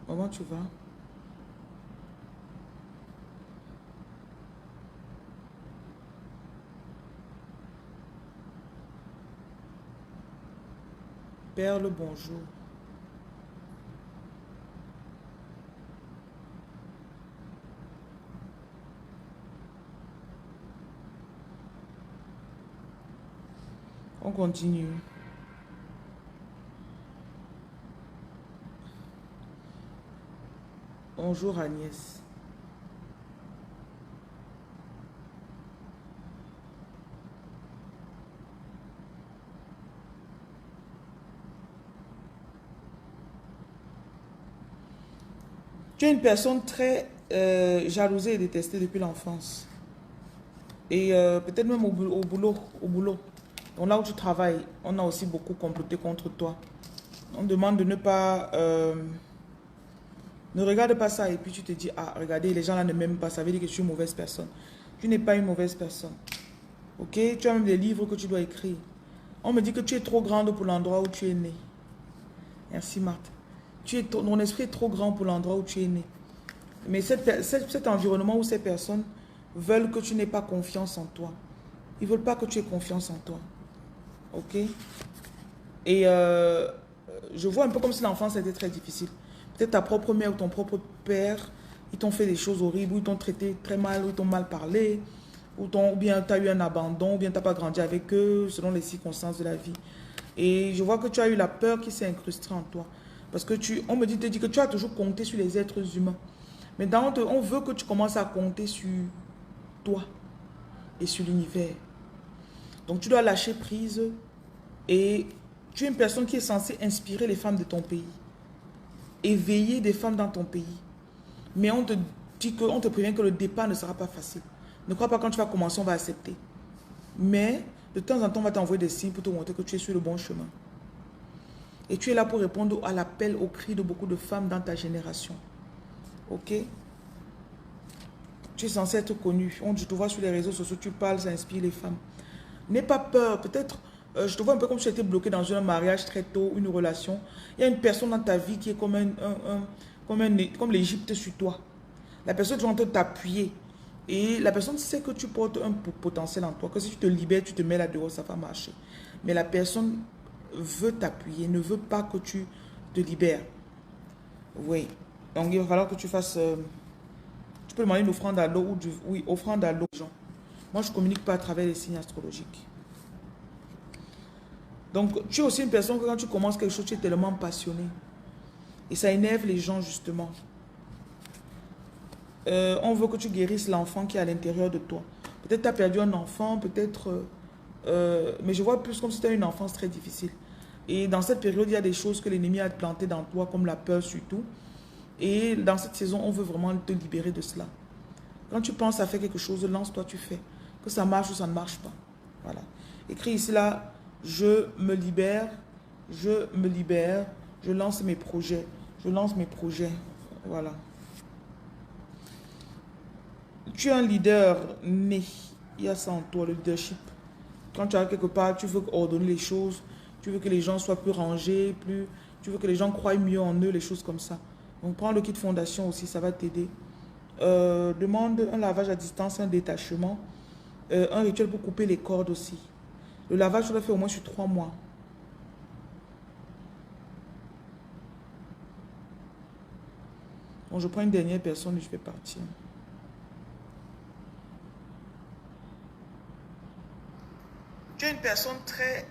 Speaker 1: Comment tu vas? Perle, bonjour. On continue. Bonjour Agnès. Tu es une personne très jalousée et détestée depuis l'enfance. Et peut-être même au boulot. Donc là où tu travailles, on a aussi beaucoup comploté contre toi. On demande de ne pas... ne regarde pas ça et puis tu te dis, ah, regardez, les gens là ne m'aiment pas, ça veut dire que je suis une mauvaise personne. Tu n'es pas une mauvaise personne. Ok? Tu as même des livres que tu dois écrire. On me dit que tu es trop grande pour l'endroit où tu es né. Merci Marthe. Ton esprit est trop grand pour l'endroit où tu es né. Mais cet environnement où ces personnes veulent que tu n'aies pas confiance en toi. Ils ne veulent pas que tu aies confiance en toi. Ok? Et je vois un peu comme si l'enfance était très difficile. Peut-être ta propre mère ou ton propre père, ils t'ont fait des choses horribles, ou ils t'ont traité très mal, ou ils t'ont mal parlé, ou bien tu as eu un abandon, ou bien tu n'as pas grandi avec eux, selon les circonstances de la vie. Et je vois que tu as eu la peur qui s'est incrustée en toi. Parce que on me dit que tu as toujours compté sur les êtres humains. Mais on veut que tu commences à compter sur toi et sur l'univers. Donc tu dois lâcher prise et tu es une personne qui est censée inspirer les femmes de ton pays. Éveiller des femmes dans ton pays. Mais on te prévient que le départ ne sera pas facile. Ne crois pas quand tu vas commencer, on va accepter. Mais de temps en temps, on va t'envoyer des signes pour te montrer que tu es sur le bon chemin. Et tu es là pour répondre à l'appel, au cri de beaucoup de femmes dans ta génération. Ok? Tu es censé être connu. Je te vois sur les réseaux sociaux, tu parles, ça inspire les femmes. N'aie pas peur. Peut-être, je te vois un peu comme si tu étais bloqué dans un mariage très tôt, une relation. Il y a une personne dans ta vie qui est comme l'Égypte sur toi. La personne est en train de t'appuyer. Et la personne sait que tu portes un potentiel en toi, que si tu te libères, tu te mets là dehors, ça va marcher. Mais la personne veut t'appuyer, ne veut pas que tu te libères. Oui. Donc, il va falloir que tu fasses... tu peux demander une offrande à l'eau ou du... Oui, offrande à l'eau. Moi, je ne communique pas à travers les signes astrologiques. Donc, tu es aussi une personne que quand tu commences quelque chose, tu es tellement passionné. Et ça énerve les gens, justement. On veut que tu guérisses l'enfant qui est à l'intérieur de toi. Peut-être tu as perdu un enfant, peut-être... mais je vois plus comme si tu as une enfance très difficile. Et dans cette période, il y a des choses que l'ennemi a plantées dans toi, comme la peur surtout. Et dans cette saison, on veut vraiment te libérer de cela. Quand tu penses à faire quelque chose, lance-toi, tu fais. Que ça marche ou ça ne marche pas. Voilà. Écris ici là, je me libère, je lance mes projets. Je lance mes projets. Voilà. Tu es un leader né. Il y a ça en toi, le leadership. Quand tu arrives quelque part, tu veux ordonner les choses. Tu veux que les gens soient plus rangés, tu veux que les gens croient mieux en eux, les choses comme ça. Donc, prends le kit fondation aussi, ça va t'aider. Demande un lavage à distance, un détachement. Un rituel pour couper les cordes aussi. Le lavage, tu l'as fait au moins sur 3 mois. Bon, je prends une dernière personne et je vais partir. Tu es une personne très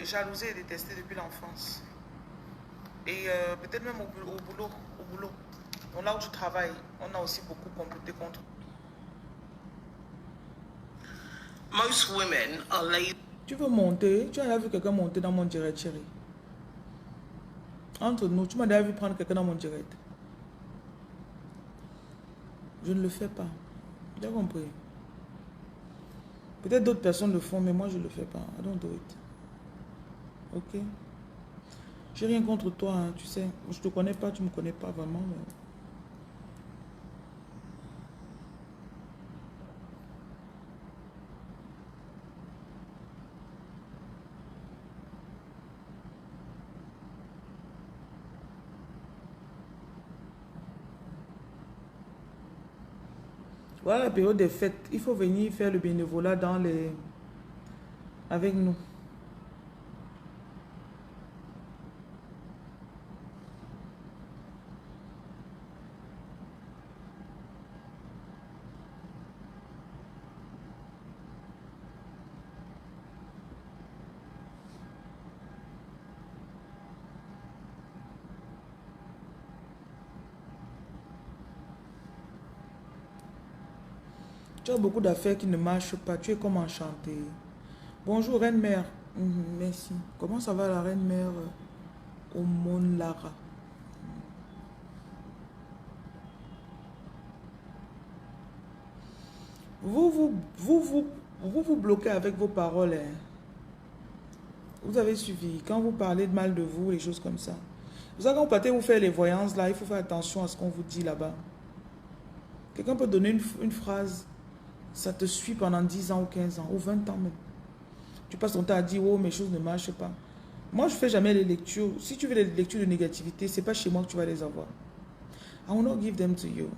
Speaker 1: jalousée et détestée depuis l'enfance. Et peut-être même au boulot. Donc là où tu travailles, on a aussi beaucoup comploté contre.
Speaker 4: Most women are lazy.
Speaker 1: Tu veux monter? Tu as déjà vu quelqu'un monter dans mon direct, chérie? Entre nous, tu m'as déjà vu prendre quelqu'un dans mon direct. Je ne le fais pas. Tu as compris? Peut-être d'autres personnes le font, mais moi je ne le fais pas. I don't do it. Ok? J'ai rien contre toi, hein, tu sais. Je ne te connais pas, tu ne me connais pas vraiment. Mais... Voilà la période des fêtes. Il faut venir faire le bénévolat dans les... avec nous. Tu as beaucoup d'affaires qui ne marchent pas. Tu es comme enchantée. Bonjour, Reine-Mère. Merci. Comment ça va la Reine-Mère Omon Lara? Vous bloquez avec vos paroles. Hein. Vous avez suivi. Quand vous parlez de mal de vous, les choses comme ça. Vous savez, quand vous partez vous faire les voyances, là, il faut faire attention à ce qu'on vous dit là-bas. Quelqu'un peut donner une phrase, ça te suit pendant 10 ans ou 15 ans, ou 20 ans même. Tu passes ton temps à dire, oh, mes choses ne marchent pas. Moi, je ne fais jamais les lectures. Si tu veux les lectures de négativité, ce n'est pas chez moi que tu vas les avoir. I will not give them to you.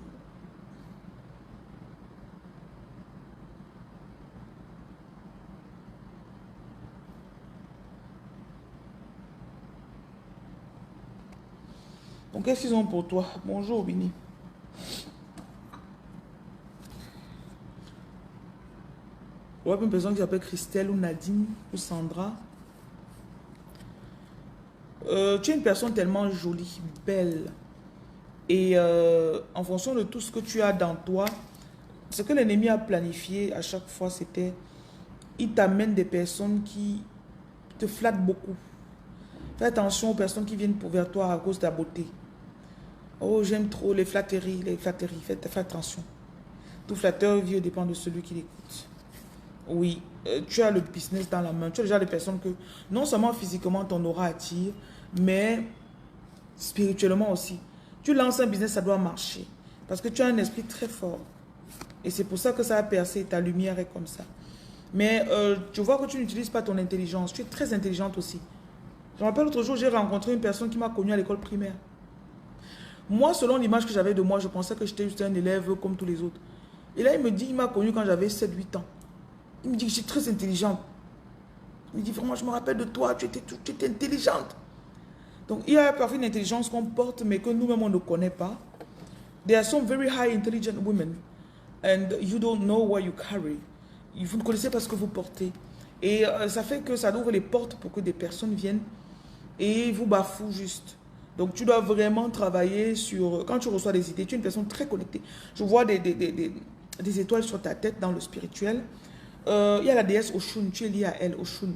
Speaker 1: Donc, qu'est-ce qu'ils ont pour toi? Bonjour, Bini. On voit une personne qui s'appelle Christelle ou Nadine ou Sandra. Tu es une personne tellement jolie, belle. Et en fonction de tout ce que tu as dans toi, ce que l'ennemi a planifié à chaque fois, c'était... Il t'amène des personnes qui te flattent beaucoup. Fais attention aux personnes qui viennent vers toi à cause de ta beauté. Oh, j'aime trop les flatteries, Fais attention. Tout flatteur vieux dépend de celui qui l'écoute. Oui, tu as le business dans la main. Tu as déjà des personnes que, non seulement physiquement, ton aura attire, mais spirituellement aussi. Tu lances un business, ça doit marcher. Parce que tu as un esprit très fort. Et c'est pour ça que ça a percé. Ta lumière est comme ça. Mais tu vois que tu n'utilises pas ton intelligence. Tu es très intelligente aussi. Je me rappelle l'autre jour, j'ai rencontré une personne qui m'a connue à l'école primaire. Moi, selon l'image que j'avais de moi, je pensais que j'étais juste un élève comme tous les autres. Et là, il me dit, il m'a connue quand j'avais 7-8 ans. Il me dit que je suis très intelligente. Il dit vraiment, je me rappelle de toi, tu étais intelligente. Donc, il y a parfois une intelligence qu'on porte, mais que nous-mêmes, on ne connaît pas. There are some very high intelligent women, and you don't know what you carry. Vous ne connaissez pas ce que vous portez. Et ça fait que ça ouvre les portes pour que des personnes viennent et vous bafouent juste. Donc, tu dois vraiment travailler sur... Quand tu reçois des idées, tu es une personne très connectée. Je vois des étoiles sur ta tête dans le spirituel. Il y a la déesse Oshun, tu es lié à elle, Oshun.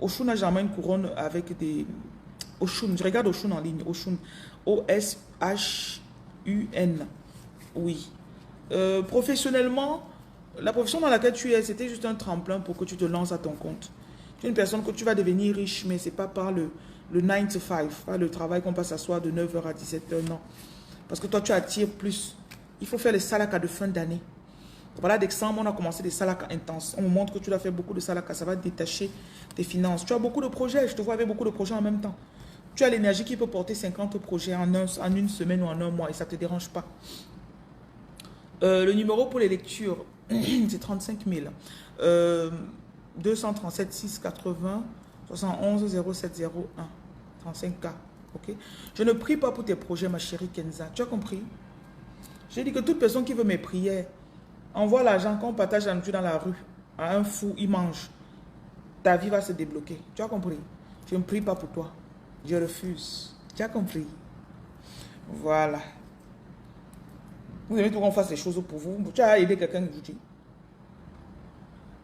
Speaker 1: Oshun a jamais une couronne avec des... Oshun, je regarde Oshun en ligne, Oshun. O-S-H-U-N. Oui. Professionnellement, la profession dans laquelle tu es, c'était juste un tremplin pour que tu te lances à ton compte. Tu es une personne que tu vas devenir riche, mais ce n'est pas par le 9 to 5, pas le travail qu'on passe à soi de 9 h à 17 h, non. Parce que toi, tu attires plus. Il faut faire les salakas de fin d'année. Voilà, décembre, on a commencé des salakas intenses. On me montre que tu dois faire beaucoup de salakas, ça va détacher tes finances. Tu as beaucoup de projets, je te vois avec beaucoup de projets en même temps. Tu as l'énergie qui peut porter 50 projets en une semaine ou en un mois et ça ne te dérange pas. Le numéro pour les lectures, c'est 35 000. 237 680 71 0701. 35K. Ok? Je ne prie pas pour tes projets, ma chérie Kenza. Tu as compris? J'ai dit que toute personne qui veut mes prières, envoie l'argent qu'on partage la nourriture dans la rue. À un fou, il mange. Ta vie va se débloquer. Tu as compris? Je ne prie pas pour toi. Je refuse. Tu as compris? Voilà. Vous aimez tout qu'on fasse les choses pour vous. Tu as aidé quelqu'un aujourd'hui.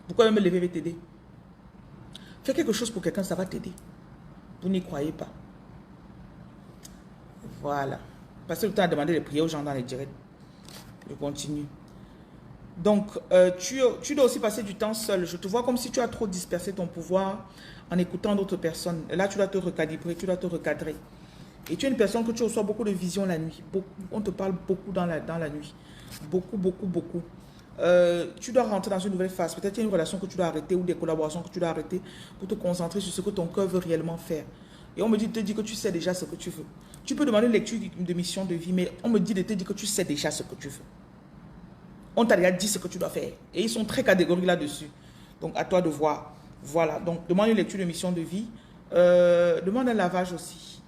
Speaker 1: Pourquoi me lever et t'aider? Fais quelque chose pour quelqu'un, ça va t'aider. Vous n'y croyez pas. Voilà. Passez le temps à demander les prières aux gens dans les directs. Je continue. Donc, tu dois aussi passer du temps seul. Je te vois comme si tu as trop dispersé ton pouvoir en écoutant d'autres personnes. Et là, tu dois te recalibrer, tu dois te recadrer. Et tu es une personne que tu reçois beaucoup de visions la nuit. On te parle beaucoup dans la nuit. Beaucoup, beaucoup, beaucoup. Tu dois rentrer dans une nouvelle phase. Peut-être qu'il y a une relation que tu dois arrêter ou des collaborations que tu dois arrêter pour te concentrer sur ce que ton cœur veut réellement faire. Et on me dit de te dire que tu sais déjà ce que tu veux. Tu peux demander une lecture de mission de vie, mais on me dit de te dire que tu sais déjà ce que tu veux. On t'a déjà dit ce que tu dois faire. Et ils sont très catégoriques là-dessus. Donc, à toi de voir. Voilà. Donc, demande une lecture de mission de vie. Demande un lavage aussi.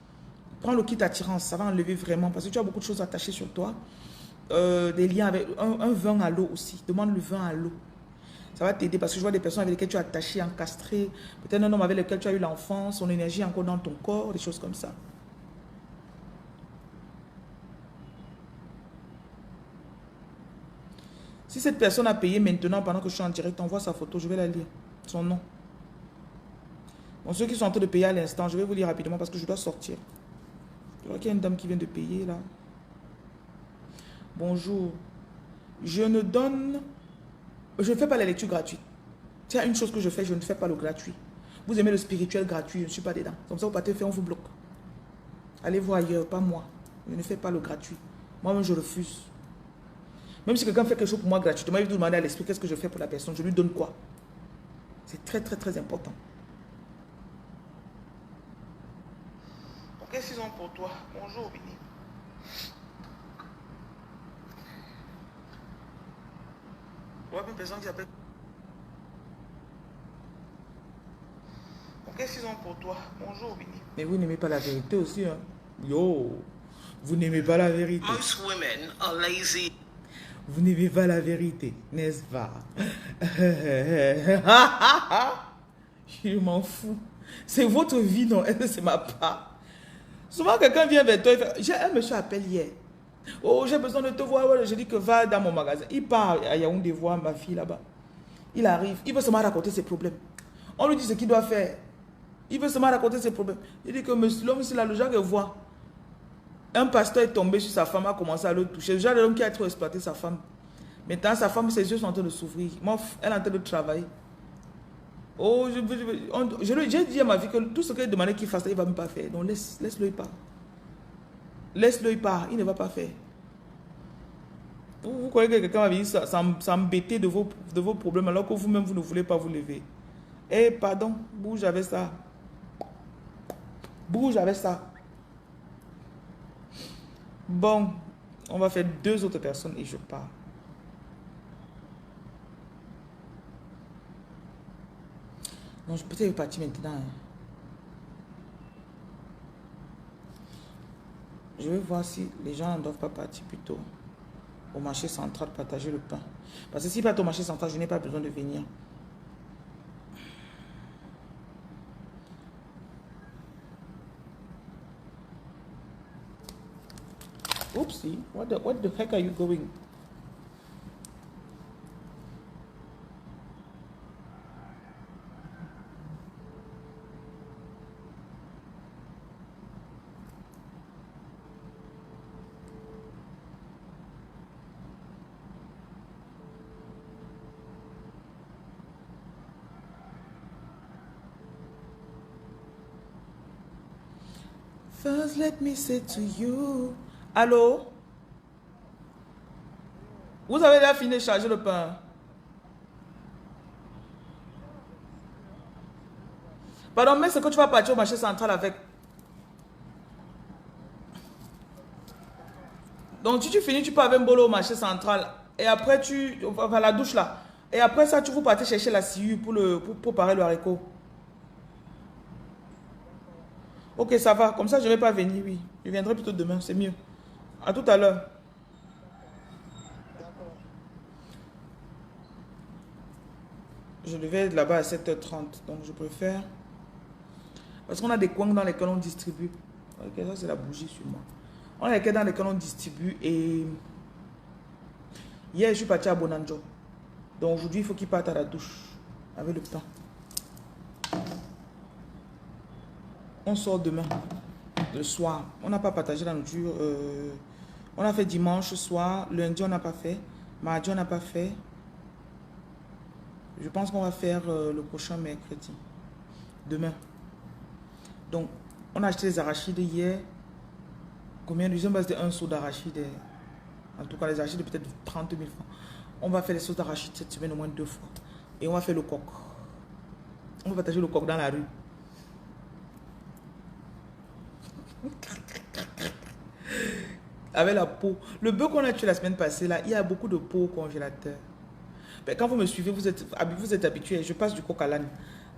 Speaker 1: Prends le kit attirance. Ça va enlever vraiment. Parce que tu as beaucoup de choses attachées sur toi. Des liens avec un vin à l'eau aussi. Demande le vin à l'eau. Ça va t'aider parce que je vois des personnes avec lesquelles tu as attaché, encastré. Peut-être un homme avec lequel tu as eu l'enfance. Son énergie est encore dans ton corps. Des choses comme ça. Si cette personne a payé maintenant, pendant que je suis en direct, envoie sa photo, je vais la lire. Son nom. Bon, ceux qui sont en train de payer à l'instant, je vais vous lire rapidement parce que je dois sortir. Je vois qu'il y a une dame qui vient de payer là. Bonjour. Je ne fais pas la lecture gratuite. S'il y a une chose que je fais, je ne fais pas le gratuit. Vous aimez le spirituel gratuit, je ne suis pas dedans. Comme ça, vous partez faire, on vous bloque. Allez voir ailleurs, pas moi. Je ne fais pas le gratuit. Moi-même, je refuse. Même si quelqu'un fait quelque chose pour moi gratuitement, il va demander à l'esprit qu'est-ce que je fais pour la personne. Je lui donne quoi? C'est très, très, très important. Donc, qu'est-ce qu'ils ont pour toi? Bonjour, Bini. Je vois une personne qui s'appelle... Donc, qu'est-ce qu'ils ont pour toi? Bonjour, Bini. Mais vous n'aimez pas la vérité aussi, hein? Yo! Vous n'aimez pas la vérité.
Speaker 4: Most women are lazy.
Speaker 1: Vous n'aimez pas la vérité, n'est-ce pas? Je m'en fous. C'est votre vie, non? C'est ma part. Souvent, quelqu'un vient vers toi et fait... J'ai un monsieur appelle hier. Oh, j'ai besoin de te voir. Je dis que va dans mon magasin. Il part à Yaoundé voir ma fille là-bas. Il arrive. Il veut seulement raconter ses problèmes. On lui dit ce qu'il doit faire. Il veut seulement raconter ses problèmes. Il dit que l'homme, c'est là, le genre que voit. Un pasteur est tombé sur sa femme, a commencé à le toucher. Le genre de l'homme qui a trop exploité sa femme. Maintenant, sa femme, ses yeux sont en train de s'ouvrir. Elle est en train de travailler. Oh, j'ai dit à ma vie que tout ce qu'elle demandait qu'il fasse, il ne va même pas faire. Donc, laisse-le, il part. Laisse-le, il part. Il ne va pas faire. Vous croyez que quelqu'un va venir s'embêter de vos problèmes alors que vous-même, vous ne voulez pas vous lever. Eh, pardon, bouge avec ça. Bouge avec ça. Bon, on va faire 2 autres personnes et je pars. Non, je peux peut-être partir maintenant. Hein. Je vais voir si les gens ne doivent pas partir plutôt au marché central partager le pain. Parce que si pas au marché central, je n'ai pas besoin de venir. Oopsie, what the heck are you going? First, let me say to you. Allô? Vous avez déjà fini de charger le pain? Pardon, mais c'est que tu vas partir au marché central avec. Donc, tu finis, tu pars avec un bolo au marché central. Et après, tu vas à la douche là. Et après ça, tu vous partez chercher la sciure pour préparer le haricot. Ok, ça va. Comme ça, je ne vais pas venir, oui. Je viendrai plutôt demain, c'est mieux. À tout à l'heure. Je devais être là-bas à 7h30, donc je préfère. Parce qu'on a des coins dans lesquels on distribue. Ok, ça c'est la bougie sur moi. On a des coins dans lesquels on distribue et... Hier, je suis parti à Bonanjo. Donc aujourd'hui, il faut qu'il parte à la douche. Avec le temps. On sort demain. Le soir. On n'a pas partagé la nourriture. On a fait dimanche soir. Lundi, on n'a pas fait. Mardi, on n'a pas fait. Je pense qu'on va faire le prochain mercredi. Demain. Donc, on a acheté les arachides hier. Combien de gens c'était un seau d'arachides? En tout cas, les arachides de peut-être 30 000 francs. On va faire les sauces d'arachides cette semaine au moins 2 fois. Et on va faire le coq. On va partager le coq dans la rue. Avec la peau. Le bœuf qu'on a tué la semaine passée, là, il y a beaucoup de peau au congélateur. Mais quand vous me suivez, vous êtes habitué. Je passe du coq à l'âne.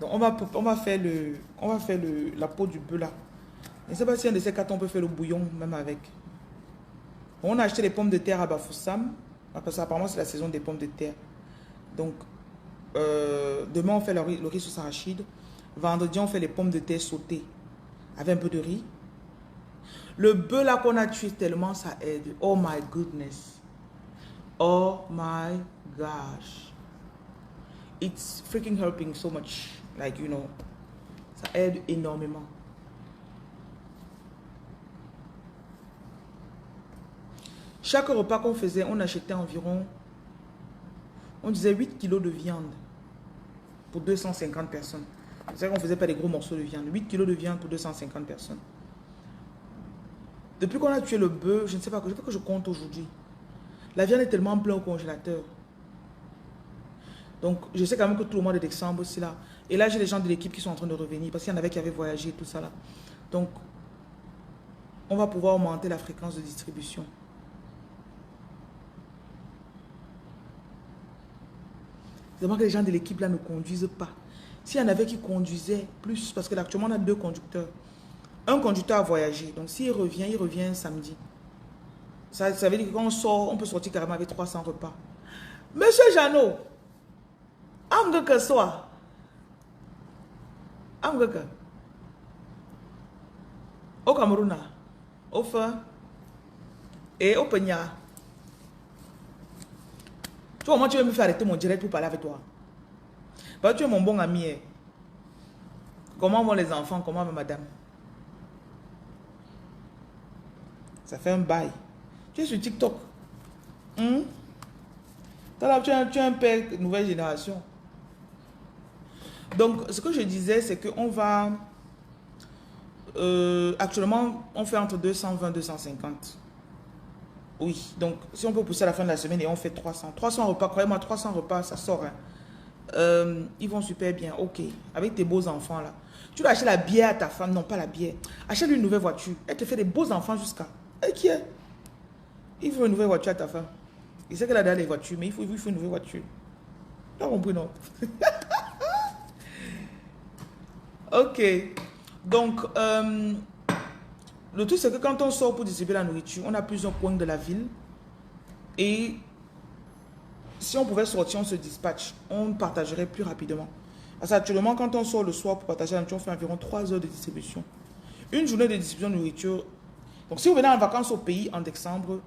Speaker 1: Donc on va faire la peau du bœuf là. Je ne sais pas si un de ces quatre on peut faire le bouillon même avec. On a acheté les pommes de terre à Bafoussam. Parce qu'apparemment c'est la saison des pommes de terre. Donc demain on fait le riz sauce arachide. Vendredi on fait les pommes de terre sautées avec un peu de riz. Le bœuf là qu'on a tué tellement ça aide. Oh my goodness. Oh my gosh. It's freaking helping so much. Like, you know, ça aide énormément. Chaque repas qu'on faisait, on achetait environ, on disait 8 kilos de viande pour 250 personnes. C'est vrai qu'on ne faisait pas des gros morceaux de viande. 8 kilos de viande pour 250 personnes. Depuis qu'on a tué le bœuf, je ne sais pas, je veux que je compte aujourd'hui. La viande est tellement pleine au congélateur. Donc, je sais quand même que tout le mois de décembre aussi là. Et là, j'ai les gens de l'équipe qui sont en train de revenir parce qu'il y en avait qui avaient voyagé et tout ça là. Donc, on va pouvoir augmenter la fréquence de distribution. C'est vraiment que les gens de l'équipe là ne conduisent pas. S'il y en avait qui conduisaient plus, parce que là, actuellement, on a 2 conducteurs. Un conducteur a voyagé. Donc, s'il revient, il revient samedi. Ça veut dire que quand on sort, on peut sortir carrément avec 300 repas. Monsieur Jeannot, Amgeke soit. Amgeke. Au Cameroun, au Fin et au Penya. Tu vois, moi, tu veux me faire arrêter mon direct pour parler avec toi. Parce que tu es mon bon ami. Comment vont les enfants? Comment va madame? Ça fait un bail. Tu es sur TikTok. Tu es un père nouvelle génération. Donc, ce que je disais, c'est qu'on va... actuellement, on fait entre 220 et 250. Oui, donc si on peut pousser à la fin de la semaine et on fait 300. 300 repas, croyez-moi, 300 repas, ça sort. Hein. Ils vont super bien, ok. Avec tes beaux enfants là. Tu dois acheter la bière à ta femme, non pas la bière. Achète une nouvelle voiture. Elle te fait des beaux enfants jusqu'à... Elle qui est? Il faut une nouvelle voiture à ta femme. Il sait qu'elle a déjà les voitures, mais il faut une nouvelle voiture. Tu as compris, non? Ok. Donc, le truc, c'est que quand on sort pour distribuer la nourriture, on a plusieurs coins de la ville. Et si on pouvait sortir, on se dispatche. On partagerait plus rapidement. Parce qu'actuellement, quand on sort le soir pour partager la nourriture, on fait environ 3 heures de distribution. Une journée de distribution de nourriture. Donc, si vous venez en vacances au pays en décembre,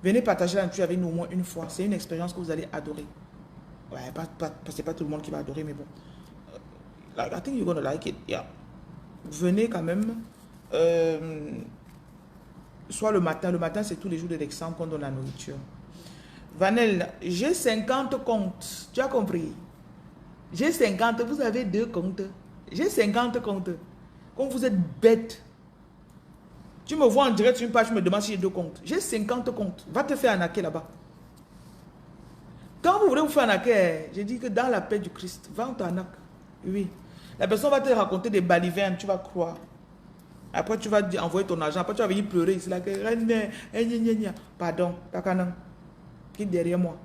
Speaker 1: venez partager la nourriture avec nous au moins une fois. C'est une expérience que vous allez adorer. Ouais, c'est pas tout le monde qui va adorer, mais bon. I think you're gonna like it. Yeah. Venez quand même. Soit le matin. Le matin, c'est tous les jours de décembre qu'on donne la nourriture. Vanel, j'ai 50 comptes. Tu as compris? J'ai 50, vous avez 2 comptes. J'ai 50 comptes. Comme vous êtes bête. Tu me vois en direct sur une page, tu me demandes si j'ai 2 comptes. J'ai 50 comptes. Va te faire arnaquer là-bas. Quand vous voulez vous faire arnaquer, j'ai dit que dans la paix du Christ, va on t'arnaque. Oui. La personne va te raconter des balivernes, tu vas croire. Après, tu vas envoyer ton argent. Après, tu vas venir pleurer ici. Là, pardon, Takanan. Qui est derrière moi?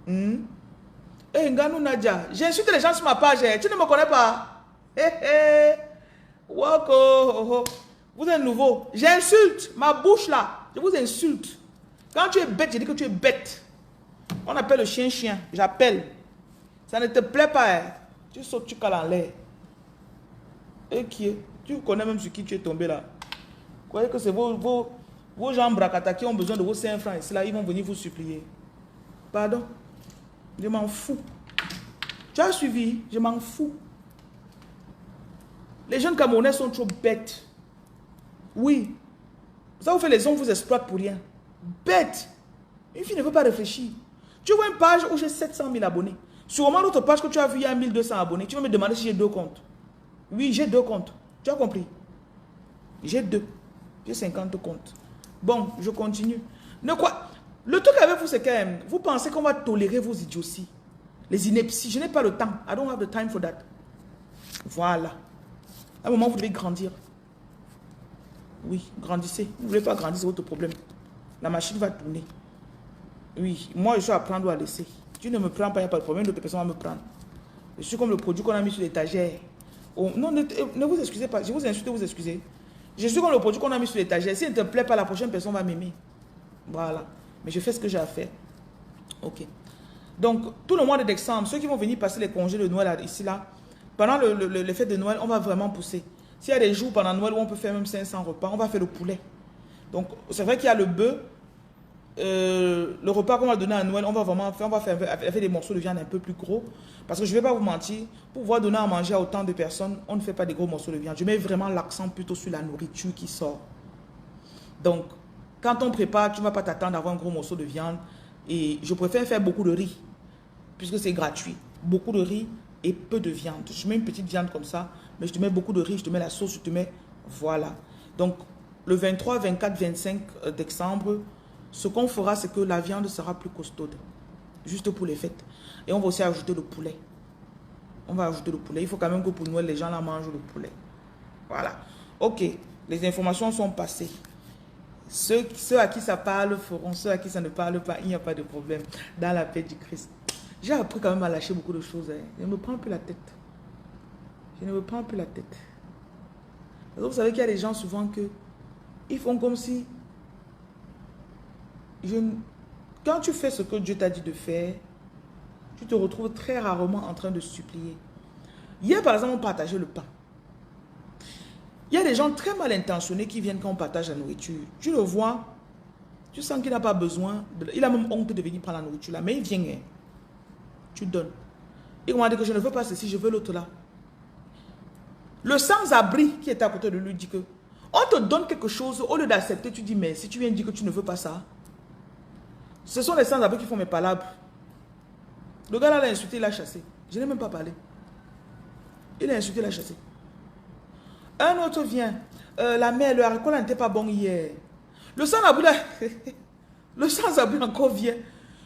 Speaker 1: Nganou Nadia, j'insulte les gens sur ma page. Tu ne me connais pas? Wako. Vous êtes nouveau. J'insulte. Ma bouche là. Je vous insulte. Quand tu es bête, je dis que tu es bête. On appelle le chien. J'appelle. Ça ne te plaît pas. Hein? Tu sautes, tu cales en l'air. Et qui est? Tu connais même sur qui tu es tombé là. Vous croyez que c'est vos gens bracata qui ont besoin de vos 5 francs ici là, ils vont venir vous supplier. Pardon. Je m'en fous. Tu as suivi? Je m'en fous. Les jeunes Camerounais sont trop bêtes. Oui. Ça vous fait les hommes vous exploitent pour rien. Bête. Une fille ne veut pas réfléchir. Tu vois une page où j'ai 700 000 abonnés. Sûrement l'autre page que tu as vu, il y a 1200 abonnés. Tu vas me demander si j'ai 2 comptes. Oui, j'ai 2 comptes. Tu as compris? J'ai 2. J'ai 50 comptes. Bon, je continue. Le truc avec vous, c'est que vous pensez qu'on va tolérer vos idioties. Les inepties. Je n'ai pas le temps. I don't have the time for that. Voilà. À un moment, vous devez grandir. Oui, grandissez. Vous ne voulez pas grandir, c'est votre problème. La machine va tourner. Oui, moi, je suis à prendre ou à laisser. Tu ne me prends pas, il n'y a pas de problème. D'autres personnes vont me prendre. Je suis comme le produit qu'on a mis sur l'étagère. Oh, non, ne vous excusez pas. Je vous insulte, vous excusez. Je suis comme le produit qu'on a mis sur l'étagère. Si il ne te plaît pas, la prochaine personne va m'aimer. Voilà. Mais je fais ce que j'ai à faire. Ok. Donc, tout le mois de décembre, ceux qui vont venir passer les congés de Noël ici, là, pendant les fêtes de Noël, on va vraiment pousser. S'il y a des jours pendant Noël où on peut faire même 500 repas, on va faire le poulet. Donc, c'est vrai qu'il y a le bœuf. Le repas qu'on va donner à Noël, on va faire des morceaux de viande un peu plus gros. Parce que je ne vais pas vous mentir, pour pouvoir donner à manger à autant de personnes, on ne fait pas des gros morceaux de viande. Je mets vraiment l'accent plutôt sur la nourriture qui sort. Donc, quand on prépare, tu ne vas pas t'attendre à avoir un gros morceau de viande. Et je préfère faire beaucoup de riz, puisque c'est gratuit. Beaucoup de riz et peu de viande. Je mets une petite viande comme ça, mais je te mets beaucoup de riz, je te mets la sauce, je te mets... Voilà. Donc, le 23, 24, 25 décembre, ce qu'on fera, c'est que la viande sera plus costaude. Juste pour les fêtes. Et on va aussi ajouter le poulet. On va ajouter le poulet. Il faut quand même que pour Noël, les gens là mangent le poulet. Voilà. Ok. Les informations sont passées. Ceux à qui ça parle feront. Ceux à qui ça ne parle pas, il n'y a pas de problème. Dans la paix du Christ. J'ai appris quand même à lâcher beaucoup de choses. Hein. Je ne me prends plus la tête. Je ne me prends plus la tête. Parce que vous savez qu'il y a des gens souvent que ils font comme si... Quand tu fais ce que Dieu t'a dit de faire, tu te retrouves très rarement en train de supplier. Hier, par exemple, on partageait le pain. Il y a des gens très mal intentionnés qui viennent quand on partage la nourriture. Tu le vois, tu sens qu'il n'a pas besoin. Il a même honte de venir prendre la nourriture là, mais il vient. Hein. Tu donnes. Il m'a dit que je ne veux pas ceci, je veux l'autre là. Le sans-abri qui est à côté de lui dit que on te donne quelque chose, au lieu d'accepter, tu dis mais si tu viens dire que tu ne veux pas ça. Ce sont les sans-abri qui font mes palabres. Le gars là l'a insulté, il l'a chassé. Je n'ai même pas parlé. Il a insulté, il l'a chassé. Un autre vient. La mère, le haricot n'était pas bon hier. Le sans-abri là, le sans-abri encore vient.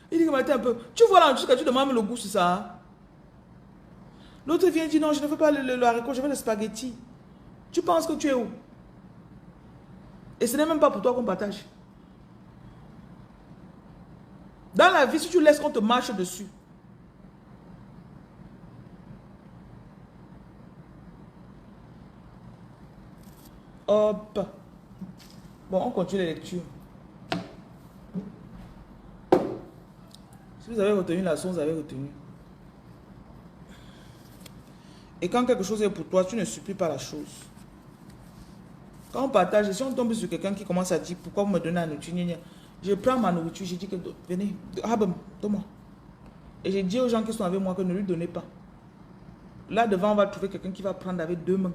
Speaker 1: Il dit que m'attends un peu. Tu vois là, jusqu'à tu demandes le goût sur ça. L'autre vient et dit non, je ne veux pas le haricot, je veux le spaghetti. Tu penses que tu es où? Et ce n'est même pas pour toi qu'on partage. Dans la vie, si tu laisses qu'on te marche dessus, Hop. Bon, on continue les lectures. Si vous avez retenu la leçon, vous avez retenu. Et quand quelque chose est pour toi, tu ne supplies pas la chose. Quand on partage, si on tombe sur quelqu'un qui commence à dire pourquoi vous me donnez la nourriture, je prends ma nourriture, je dis que venez, donne-moi. Et j'ai dit aux gens qui sont avec moi que ne lui donnez pas. Là devant, on va trouver quelqu'un qui va prendre avec 2 mains.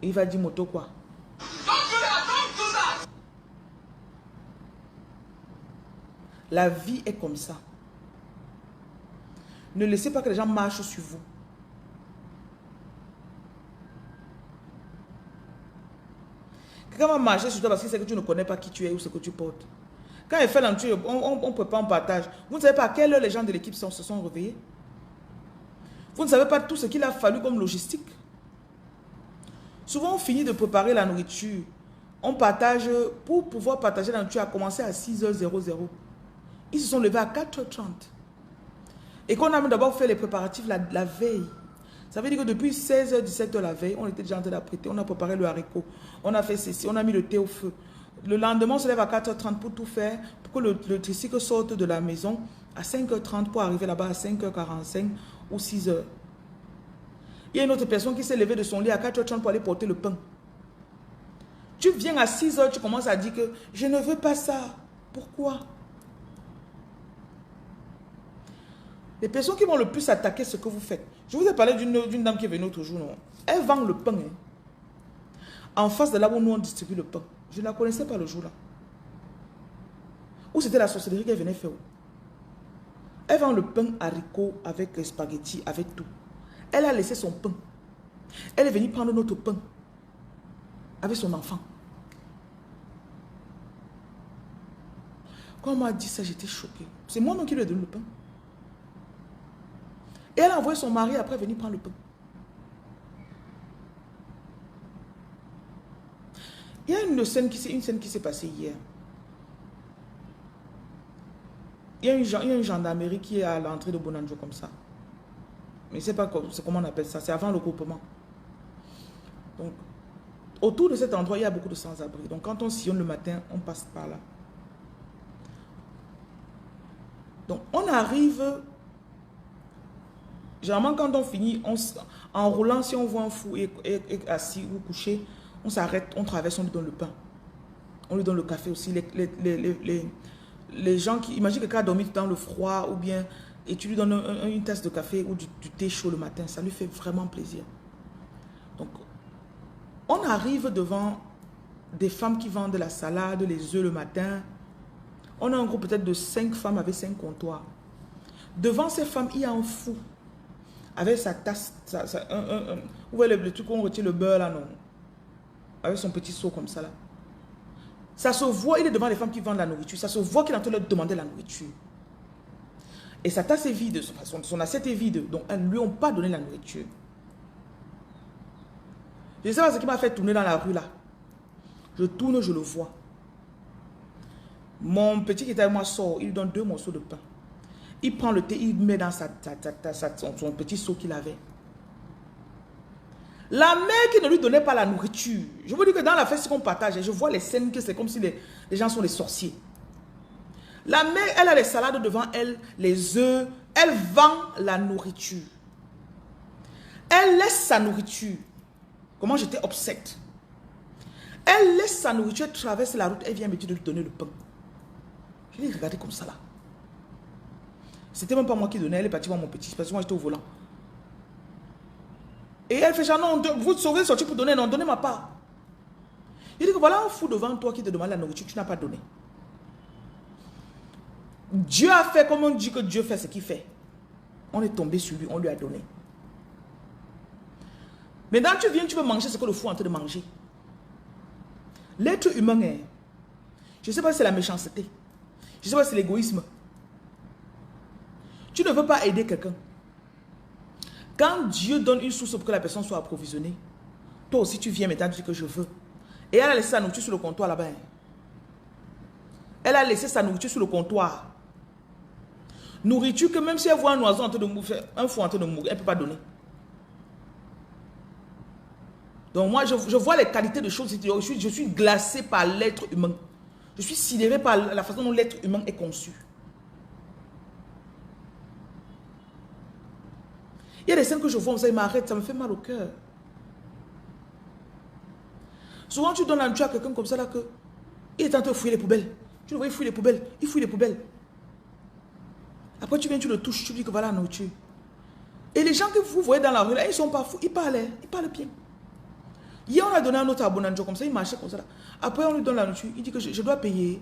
Speaker 1: Et il va dire moto quoi. La vie est comme ça. Ne laissez pas que les gens marchent sur vous. Quelqu'un va marcher sur toi parce qu'il sait que tu ne connais pas qui tu es ou ce que tu portes. Quand il fait l'entrée, on prépare un partage. Vous ne savez pas à quelle heure les gens de l'équipe se sont réveillés. Vous ne savez pas tout ce qu'il a fallu comme logistique. Souvent, on finit de préparer la nourriture. On partage, pour pouvoir partager la nourriture, a commencé à 6h00. Ils se sont levés à 4h30. Et qu'on a d'abord fait les préparatifs la veille. Ça veut dire que depuis 16h, 17h la veille, on était déjà en train d'apprêter, on a préparé le haricot, on a fait ceci, on a mis le thé au feu. Le lendemain, on se lève à 4h30 pour tout faire, pour que le tricycle sorte de la maison à 5h30 pour arriver là-bas à 5h45 ou 6h. Il y a une autre personne qui s'est levée de son lit à 4h30 pour aller porter le pain. Tu viens à 6h, tu commences à dire que je ne veux pas ça. Pourquoi? Les personnes qui vont le plus attaquer ce que vous faites. Je vous ai parlé d'une dame qui est venue l'autre jour. Non? Elle vend le pain. En face de là où nous on distribue le pain. Je ne la connaissais pas le jour-là. Ou c'était la sorcellerie qu'elle venait faire. Elle vend le pain haricot avec les spaghettis, avec tout. Elle a laissé son pain. Elle est venue prendre notre pain avec son enfant. Quand on m'a dit ça, j'étais choquée. C'est moi non qui lui ai donné le pain. Et elle a envoyé son mari après venir prendre le pain. Il y a une scène qui s'est passée hier. Il y a une gendarmerie qui est à l'entrée de Bonanjo comme ça. Mais je ne sais pas comment on appelle ça. C'est avant le groupement. Donc, autour de cet endroit, il y a beaucoup de sans-abri. Donc, quand on sillonne le matin, on passe par là. Donc, on arrive... Généralement, quand on finit, en roulant, si on voit un fou assis ou couché, on s'arrête, on traverse, on lui donne le pain. On lui donne le café aussi. Les gens qui... Imagine quelqu'un a dormi dans le froid ou bien... Et tu lui donnes une tasse de café ou du thé chaud le matin. Ça lui fait vraiment plaisir. Donc, on arrive devant des femmes qui vendent de la salade, les œufs le matin. On a un groupe peut-être de 5 femmes avec 5 comptoirs. Devant ces femmes, il y a un fou. Avec sa tasse, vous voyez le truc où on retire le beurre là, non? Avec son petit seau comme ça là. Ça se voit, il est devant les femmes qui vendent la nourriture. Ça se voit qu'il est en train de leur demander la nourriture. Et sa tasse est vide, son assiette est vide. Donc, elles ne lui ont pas donné la nourriture. Je ne sais pas ce qui m'a fait tourner dans la rue là. Je tourne, je le vois. Mon petit qui était avec moi sort, il lui donne 2 morceaux de pain. Il prend le thé, il met dans son petit seau qu'il avait. La mère qui ne lui donnait pas la nourriture. Je vous dis que dans la fête qu'on partage, je vois les scènes que c'est comme si les gens sont des sorciers. La mère, elle a les salades devant elle, les œufs. Elle vend la nourriture. Elle laisse sa nourriture. Comment j'étais obsède. Elle laisse sa nourriture, elle traverse la route, elle vient me dire de lui donner le pain. Je l'ai regardé comme ça là. C'était même pas moi qui donnais, elle est partie voir mon petit, parce que moi j'étais au volant. Et elle fait genre, non, vous sauvez sortir pour donner, non, donnez ma part. Il dit que voilà un fou devant toi qui te demande la nourriture, tu n'as pas donné. Dieu a fait comme on dit que Dieu fait ce qu'il fait. On est tombé sur lui, on lui a donné. Maintenant tu viens, tu veux manger ce que le fou est en train de manger. L'être humain est, je ne sais pas si c'est la méchanceté, je ne sais pas si c'est l'égoïsme. Tu ne veux pas aider quelqu'un. Quand Dieu donne une source pour que la personne soit approvisionnée, toi aussi tu viens maintenant, tu dis que je veux. Et elle a laissé sa nourriture sur le comptoir là-bas. Elle a laissé sa nourriture sur le comptoir. Nourriture que même si elle voit un oiseau en train de mourir, un fou en train de mourir, elle ne peut pas donner. Donc moi, je vois les qualités de choses. Je suis glacé par l'être humain. Je suis sidéré par la façon dont l'être humain est conçu. Il y a des scènes que je vois, ça m'arrête, ça me fait mal au cœur. Souvent, tu donnes la nourriture à quelqu'un comme ça, là, que il est en train de fouiller les poubelles. Tu le vois, il fouille les poubelles. Il fouille les poubelles. Après, tu viens, tu le touches, tu dis que voilà la nourriture. Et les gens que vous voyez dans la rue, là, ils ne sont pas fous. Ils parlent bien. Hier, on a donné un autre abonnement comme ça, il marchait comme ça. Là. Après, on lui donne la nourriture. Il dit que je dois payer.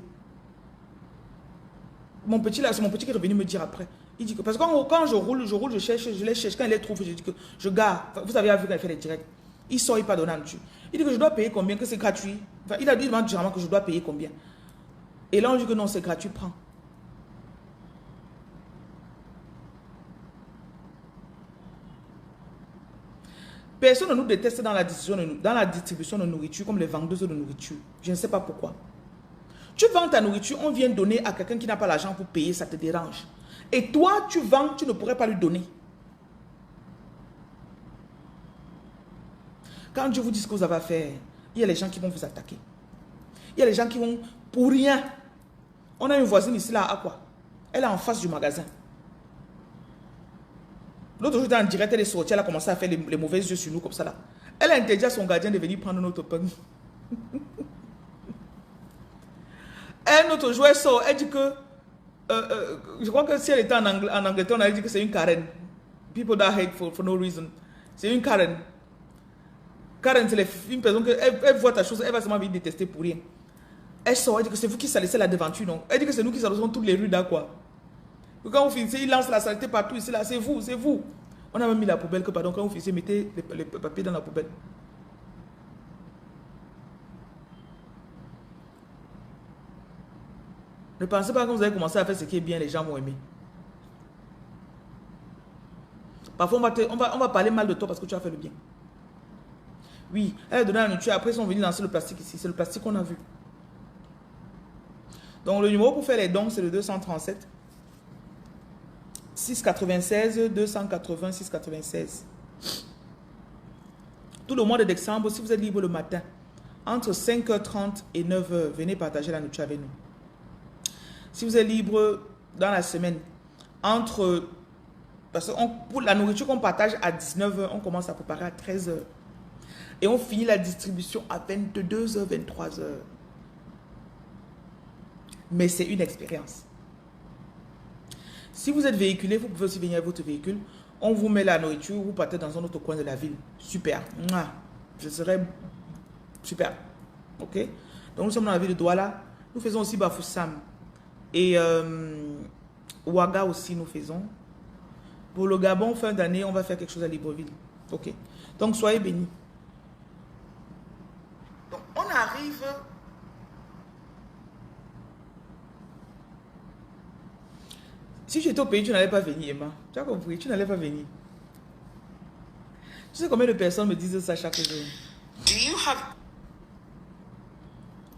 Speaker 1: Mon petit, là, c'est mon petit qui est revenu me dire après. Il dit que, parce que quand je roule, je cherche, je les cherche. Quand il les trouve, je dis que je garde. Vous avez vu quand il fait les directs. Il sort, il part donner la nourriture. Il dit que je dois payer combien, que c'est gratuit. Enfin, il a dit généralement que je dois payer combien. Et là, on dit que non, c'est gratuit, prends. Personne ne nous déteste dans la distribution de nourriture comme les vendeuses de nourriture. Je ne sais pas pourquoi. Tu vends ta nourriture, on vient donner à quelqu'un qui n'a pas l'argent pour payer, ça te dérange. Et toi, tu vends, tu ne pourrais pas lui donner. Quand Dieu vous dit ce que vous avez à faire, il y a les gens qui vont vous attaquer. Il y a les gens qui vont, pour rien. On a une voisine ici, là, à quoi? Elle est en face du magasin. L'autre jour, en direct, elle est sortie, elle a commencé à faire les mauvais yeux sur nous, comme ça, là. Elle a interdit à son gardien de venir prendre notre pain. Un autre jour, elle sort, elle dit que, je crois que si elle était en Angleterre, on a dit que c'est une Karen. People that hate for no reason. C'est une Karen. Karen, c'est une personne que elle voit ta chose, elle va seulement venir détester pour rien. Elle sort, elle dit que c'est vous qui salissez la devanture, non? Elle dit que c'est nous qui salissons toutes les rues là, quoi. Quand vous finissez, il lance la saleté partout ici, là, c'est vous, c'est vous. On a même mis la poubelle, que pardon, quand vous finissez, mettez les papiers dans la poubelle. Ne pensez pas que vous allez commencer à faire ce qui est bien, les gens vont aimer. Parfois, on va parler mal de toi parce que tu as fait le bien. Oui, elle a donné la nourriture, après ils sont venus lancer le plastique ici, c'est le plastique qu'on a vu. Donc le numéro pour faire les dons, c'est le 237 696 280 696. Tout le mois de décembre, si vous êtes libre le matin, entre 5h30 et 9h, venez partager la nourriture avec nous. Si vous êtes libre dans la semaine, parce que pour la nourriture qu'on partage à 19h, on commence à préparer à 13h. Et on finit la distribution à 22h, 23h. Mais c'est une expérience. Si vous êtes véhiculé, vous pouvez aussi venir avec votre véhicule. On vous met la nourriture, vous partez dans un autre coin de la ville. Super. Je serai super. Ok? Donc nous sommes dans la ville de Douala. Nous faisons aussi Bafoussam. Et Ouaga aussi nous faisons. Pour le Gabon, fin d'année, on va faire quelque chose à Libreville. Ok? Donc soyez bénis. Donc on arrive... Si tu étais au pays, tu n'allais pas venir, Emma. Tu as compris, tu n'allais pas venir. Tu sais combien de personnes me disent ça chaque jour? Tu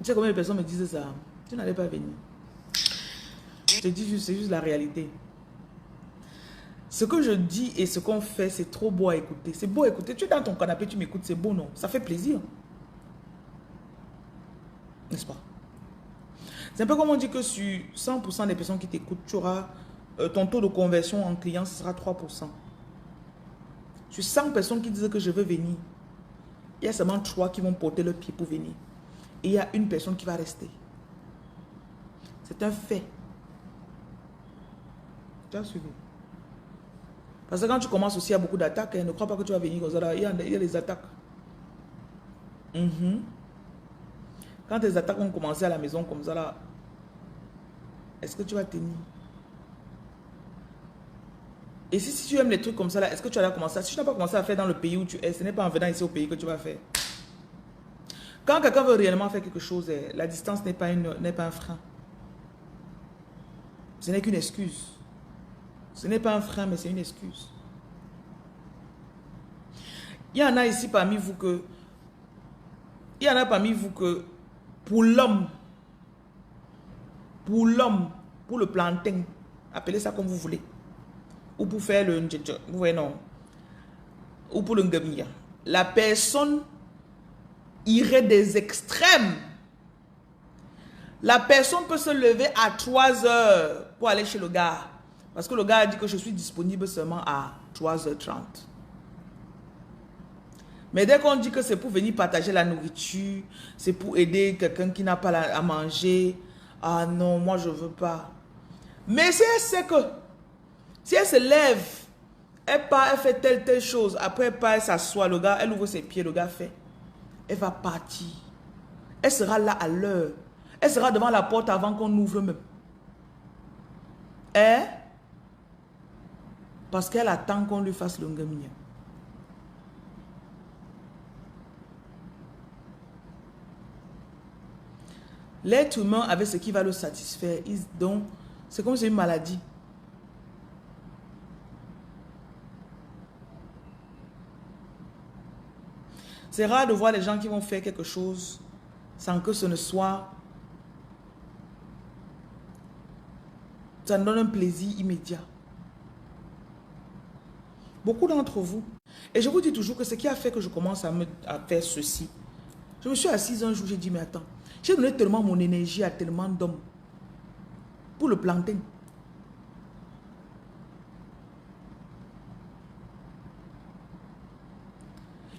Speaker 1: sais combien de personnes me disent ça? Tu n'allais pas venir. Je te dis juste, c'est juste la réalité. Ce que je dis et ce qu'on fait, c'est trop beau à écouter. C'est beau à écouter. Tu es dans ton canapé, tu m'écoutes, c'est beau, non? Ça fait plaisir. N'est-ce pas? C'est un peu comme on dit que sur 100% des personnes qui t'écoutent, tu auras... ton taux de conversion en client, ce sera 3%. Sur 100 personnes qui disent que je veux venir, il y a seulement 3 qui vont porter le pied pour venir. Et il y a une personne qui va rester. C'est un fait. Tu as suivi? Parce que quand tu commences aussi, il y a beaucoup d'attaques. Ne crois pas que tu vas venir comme ça. Il y a des attaques. Quand tes attaques vont commencer à la maison comme ça, là, est-ce que tu vas tenir? Et si tu aimes les trucs comme ça, là, est-ce que tu vas commencer à... Si tu n'as pas commencé à faire dans le pays où tu es, ce n'est pas en venant ici au pays que tu vas faire. Quand quelqu'un veut réellement faire quelque chose, la distance n'est pas un frein. Ce n'est qu'une excuse. Ce n'est pas un frein, mais c'est une excuse. Il y en a ici parmi vous que... Il y en a parmi vous que... Pour l'homme, pour le plantain, appelez ça comme vous voulez. Ou pour faire le... Vous voyez, non. Ou pour le ngamiya. La personne irait des extrêmes. La personne peut se lever à 3 heures pour aller chez le gars. Parce que le gars a dit que je suis disponible seulement à 3h30. Mais dès qu'on dit que c'est pour venir partager la nourriture, c'est pour aider quelqu'un qui n'a pas à manger, ah non, moi je ne veux pas. Mais si elle sait que, si elle se lève, elle part, elle fait telle chose, après elle part, elle s'assoit, le gars, elle ouvre ses pieds, le gars fait, elle va partir. Elle sera là à l'heure. Elle sera devant la porte avant qu'on ouvre même. Hein? Parce qu'elle attend qu'on lui fasse le ngamiya. L'être humain avec ce qui va le satisfaire, donc c'est comme si c'est une maladie. C'est rare de voir les gens qui vont faire quelque chose sans que ce ne soit... Ça nous donne un plaisir immédiat. Beaucoup d'entre vous. Et je vous dis toujours que ce qui a fait que je commence à faire ceci. Je me suis assise un jour, j'ai dit, mais attends, j'ai donné tellement mon énergie à tellement d'hommes pour le plantain.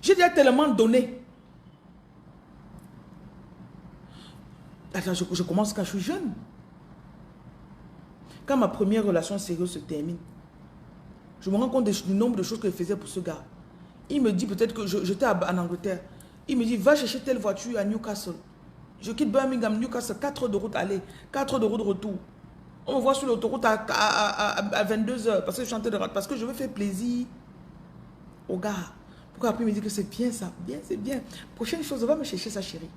Speaker 1: J'ai déjà tellement donné. Attends, je commence quand je suis jeune. Quand ma première relation sérieuse se termine, je me rends compte du nombre de choses que je faisais pour ce gars. Il me dit peut-être que j'étais en Angleterre. Il me dit, va chercher telle voiture à Newcastle. Je quitte Birmingham, Newcastle, 4 heures de route aller, 4 heures de route retour. On me voit sur l'autoroute à 22 heures parce que je chantais de route, parce que je veux faire plaisir au gars. Pourquoi après il me dit que c'est bien ça, bien, c'est bien. Prochaine chose, va me chercher sa chérie.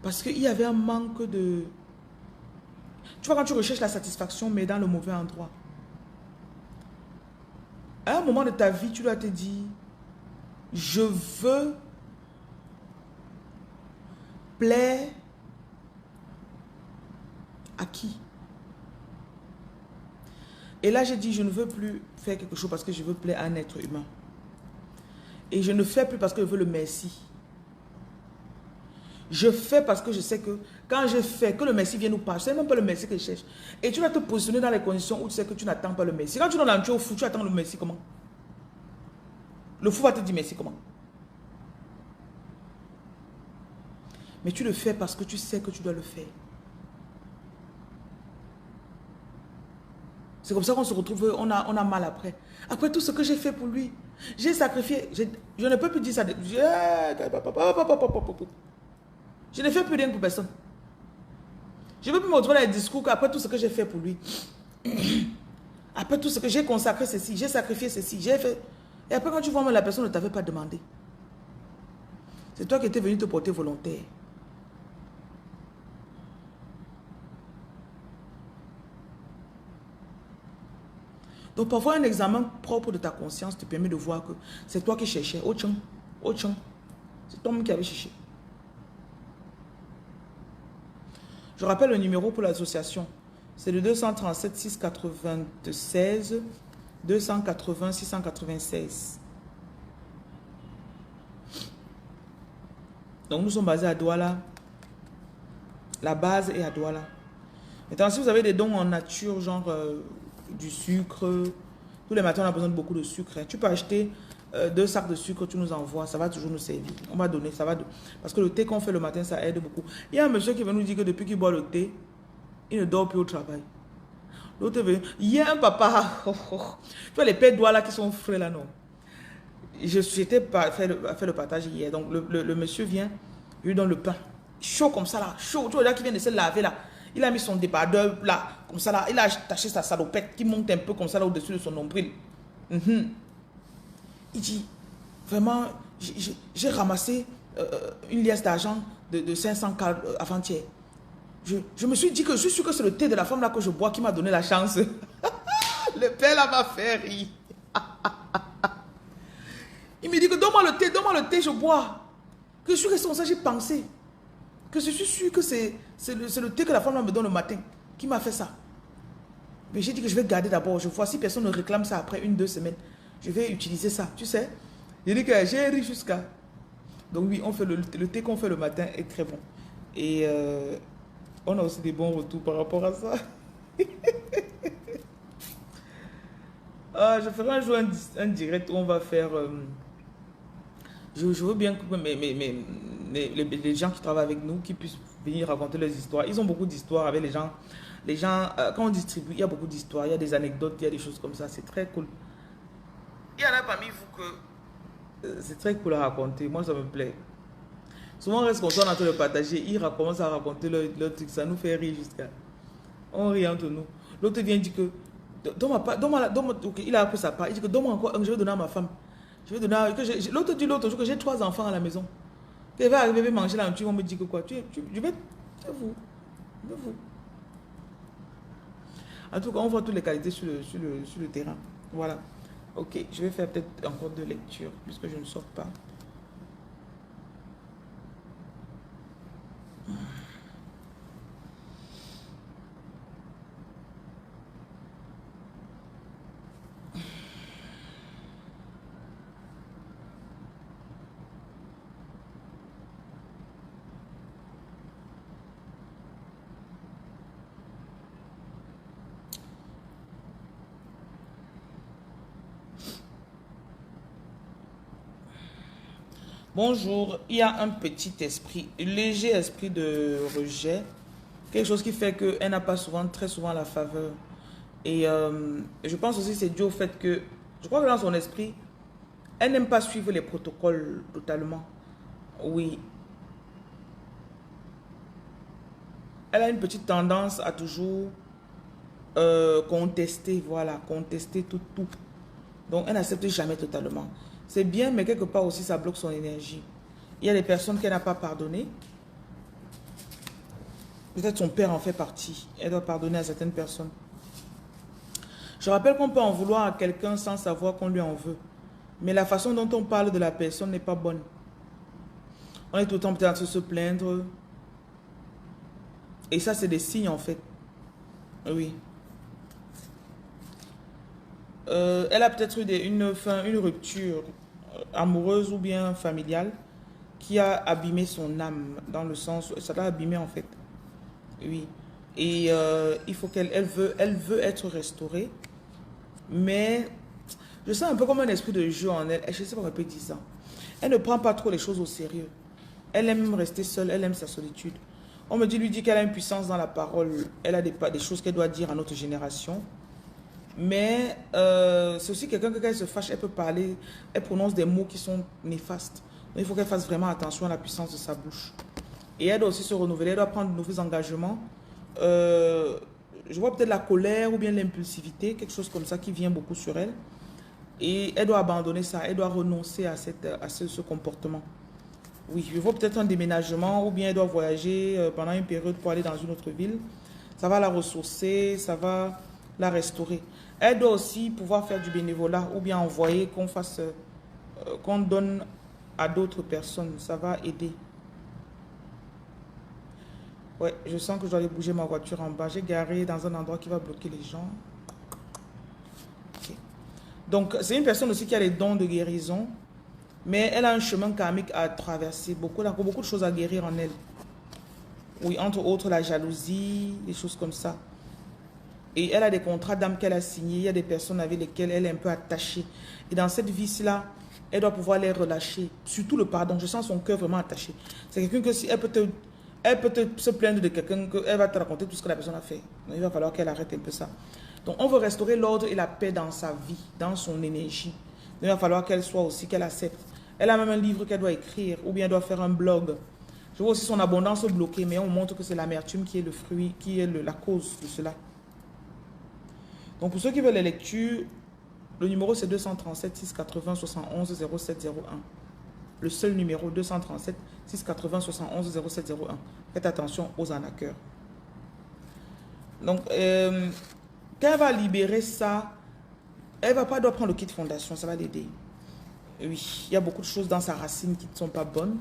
Speaker 1: Parce qu'il y avait un manque de... Tu vois, quand tu recherches la satisfaction, mais dans le mauvais endroit. À un moment de ta vie, tu dois te dire, je veux plaire à qui? Et là, j'ai dit, je ne veux plus faire quelque chose parce que je veux plaire à un être humain. Et je ne fais plus parce que je veux le merci. Je fais parce que je sais que quand je fais, que le merci vienne ou pas, ce n'est même pas le merci que je cherche. Et tu vas te positionner dans les conditions où tu sais que tu n'attends pas le merci. Quand tu donnes l'entrée au fou, tu attends le merci comment? Le fou va te dire merci comment? Mais tu le fais parce que tu sais que tu dois le faire. C'est comme ça qu'on se retrouve, on a mal après. Après tout ce que j'ai fait pour lui, j'ai sacrifié. Je ne peux plus dire ça. Je ne fais plus rien pour personne. Je ne peux plus me retrouver dans les discours qu'après tout ce que j'ai fait pour lui. Après tout ce que j'ai consacré ceci, j'ai sacrifié ceci, j'ai fait. Et après quand tu vois même la personne ne t'avait pas demandé. C'est toi qui étais venu te porter volontaire. Donc parfois un examen propre de ta conscience te permet de voir que c'est toi qui cherchais. C'est toi qui avais cherché. Je rappelle le numéro pour l'association. C'est le 237 696 280 696. Donc nous sommes basés à Douala. La base est à Douala. Maintenant, si vous avez des dons en nature, genre du sucre, tous les matins on a besoin de beaucoup de sucre. Tu peux acheter 2 sacs de sucre, tu nous envoies, ça va toujours nous servir. On va donner, ça va. Parce que le thé qu'on fait le matin, ça aide beaucoup. Il y a un monsieur qui va nous dire que depuis qu'il boit le thé, il ne dort plus au travail. L'autre est venu. Il y a un papa. Tu vois les pères doigts là qui sont frais là, non? J'étais fait le partage hier. Donc le monsieur vient, il lui donne le pain. Chaud comme ça là, chaud. Tu vois là qui vient de se laver là. Il a mis son débardeur là, comme ça là. Il a attaché sa salopette qui monte un peu comme ça là au-dessus de son nombril. Il dit, vraiment, j'ai ramassé une liasse d'argent de 500 avant-hier. Je me suis dit que je suis sûr que c'est le thé de la femme là que je bois qui m'a donné la chance. Le père là m'a fait rire. Il me dit que donne-moi le thé, je bois. Que je suis resté comme ça, j'ai pensé. Que je suis sûr que c'est le thé que la femme là me donne le matin qui m'a fait ça. Mais j'ai dit que je vais garder d'abord. Je vois si personne ne réclame ça après 1-2 semaines. Je vais utiliser ça, tu sais. J'ai dit que j'ai ri jusqu'à... Donc oui, on fait le thé qu'on fait le matin est très bon. Et on a aussi des bons retours par rapport à ça. Je ferai un jour un direct où on va faire... je veux bien que les gens qui travaillent avec nous, qui puissent venir raconter leurs histoires. Ils ont beaucoup d'histoires avec les gens. Les gens, quand on distribue, il y a beaucoup d'histoires, il y a des anecdotes, il y a des choses comme ça. C'est très cool. Il y en a parmi vous que c'est très cool à raconter. Moi, ça me plaît. Souvent, on reste content en train de partager. Ils commencent à raconter leur truc. Ça nous fait rire jusqu'à... On rit entre nous. L'autre vient dire que... Ok, il a pris sa part. Il dit que donne-moi encore, je vais donner à ma femme. Je vais donner à... L'autre dit l'autre jour que j'ai 3 enfants à la maison. Il va arriver, manger la nourriture, on me dit que quoi. Je vais vous. En tout cas, on voit toutes les qualités sur le terrain. Voilà. Ok, je vais faire peut-être encore 2 lectures, puisque je ne sors pas. Bonjour, il y a un petit esprit, un léger esprit de rejet, quelque chose qui fait qu'elle n'a pas très souvent la faveur. Et je pense aussi que c'est dû au fait que, je crois que dans son esprit, elle n'aime pas suivre les protocoles totalement. Oui. Elle a une petite tendance à toujours contester, voilà, contester tout. Donc, elle n'accepte jamais totalement. C'est bien, mais quelque part aussi, ça bloque son énergie. Il y a des personnes qu'elle n'a pas pardonnées. Peut-être son père en fait partie. Elle doit pardonner à certaines personnes. Je rappelle qu'on peut en vouloir à quelqu'un sans savoir qu'on lui en veut. Mais la façon dont on parle de la personne n'est pas bonne. On est tout le temps peut-être en train de se plaindre. Et ça, c'est des signes en fait. Oui. Elle a peut-être eu une rupture amoureuse ou bien familiale qui a abîmé son âme, dans le sens où ça l'a abîmé en fait. Oui. Et il faut elle veut être restaurée. Mais je sens un peu comme un esprit de jeu en elle. Je ne sais pas comment on peut dire ça. Elle ne prend pas trop les choses au sérieux. Elle aime rester seule, elle aime sa solitude. On me dit qu'elle a une puissance dans la parole. Elle a des choses qu'elle doit dire à notre génération. Mais c'est aussi quelqu'un que quand elle se fâche, elle peut parler, elle prononce des mots qui sont néfastes. Donc il faut qu'elle fasse vraiment attention à la puissance de sa bouche. Et elle doit aussi se renouveler, elle doit prendre de nouveaux engagements. Je vois peut-être la colère ou bien l'impulsivité, quelque chose comme ça qui vient beaucoup sur elle. Et elle doit abandonner ça, elle doit renoncer à ce comportement. Oui, je vois peut-être un déménagement ou bien elle doit voyager pendant une période pour aller dans une autre ville. Ça va la ressourcer, ça va la restaurer. Elle doit aussi pouvoir faire du bénévolat ou bien envoyer qu'on donne à d'autres personnes. Ça va aider. Ouais, je sens que je dois aller bouger ma voiture en bas. J'ai garé dans un endroit qui va bloquer les gens. Okay. Donc, c'est une personne aussi qui a les dons de guérison. Mais elle a un chemin karmique à traverser. Elle a beaucoup de choses à guérir en elle. Oui, entre autres la jalousie, des choses comme ça. Et elle a des contrats d'âme qu'elle a signés. Il y a des personnes avec lesquelles elle est un peu attachée. Et dans cette vie-là, elle doit pouvoir les relâcher. Surtout le pardon. Je sens son cœur vraiment attaché. C'est quelqu'un que si elle peut se plaindre de quelqu'un, elle va te raconter tout ce que la personne a fait. Donc, il va falloir qu'elle arrête un peu ça. Donc, on veut restaurer l'ordre et la paix dans sa vie, dans son énergie. Donc, il va falloir qu'elle soit aussi, qu'elle accepte. Elle a même un livre qu'elle doit écrire ou bien elle doit faire un blog. Je vois aussi son abondance bloquée, mais on montre que c'est l'amertume qui est le fruit, qui est la cause de cela. Donc, pour ceux qui veulent les lectures, le numéro c'est 237 680 71 0701. Le seul numéro 237 680 71 0701. Faites attention aux arnaqueurs. Donc, quand elle va libérer ça, elle doit prendre le kit fondation, ça va l'aider. Oui, il y a beaucoup de choses dans sa racine qui ne sont pas bonnes,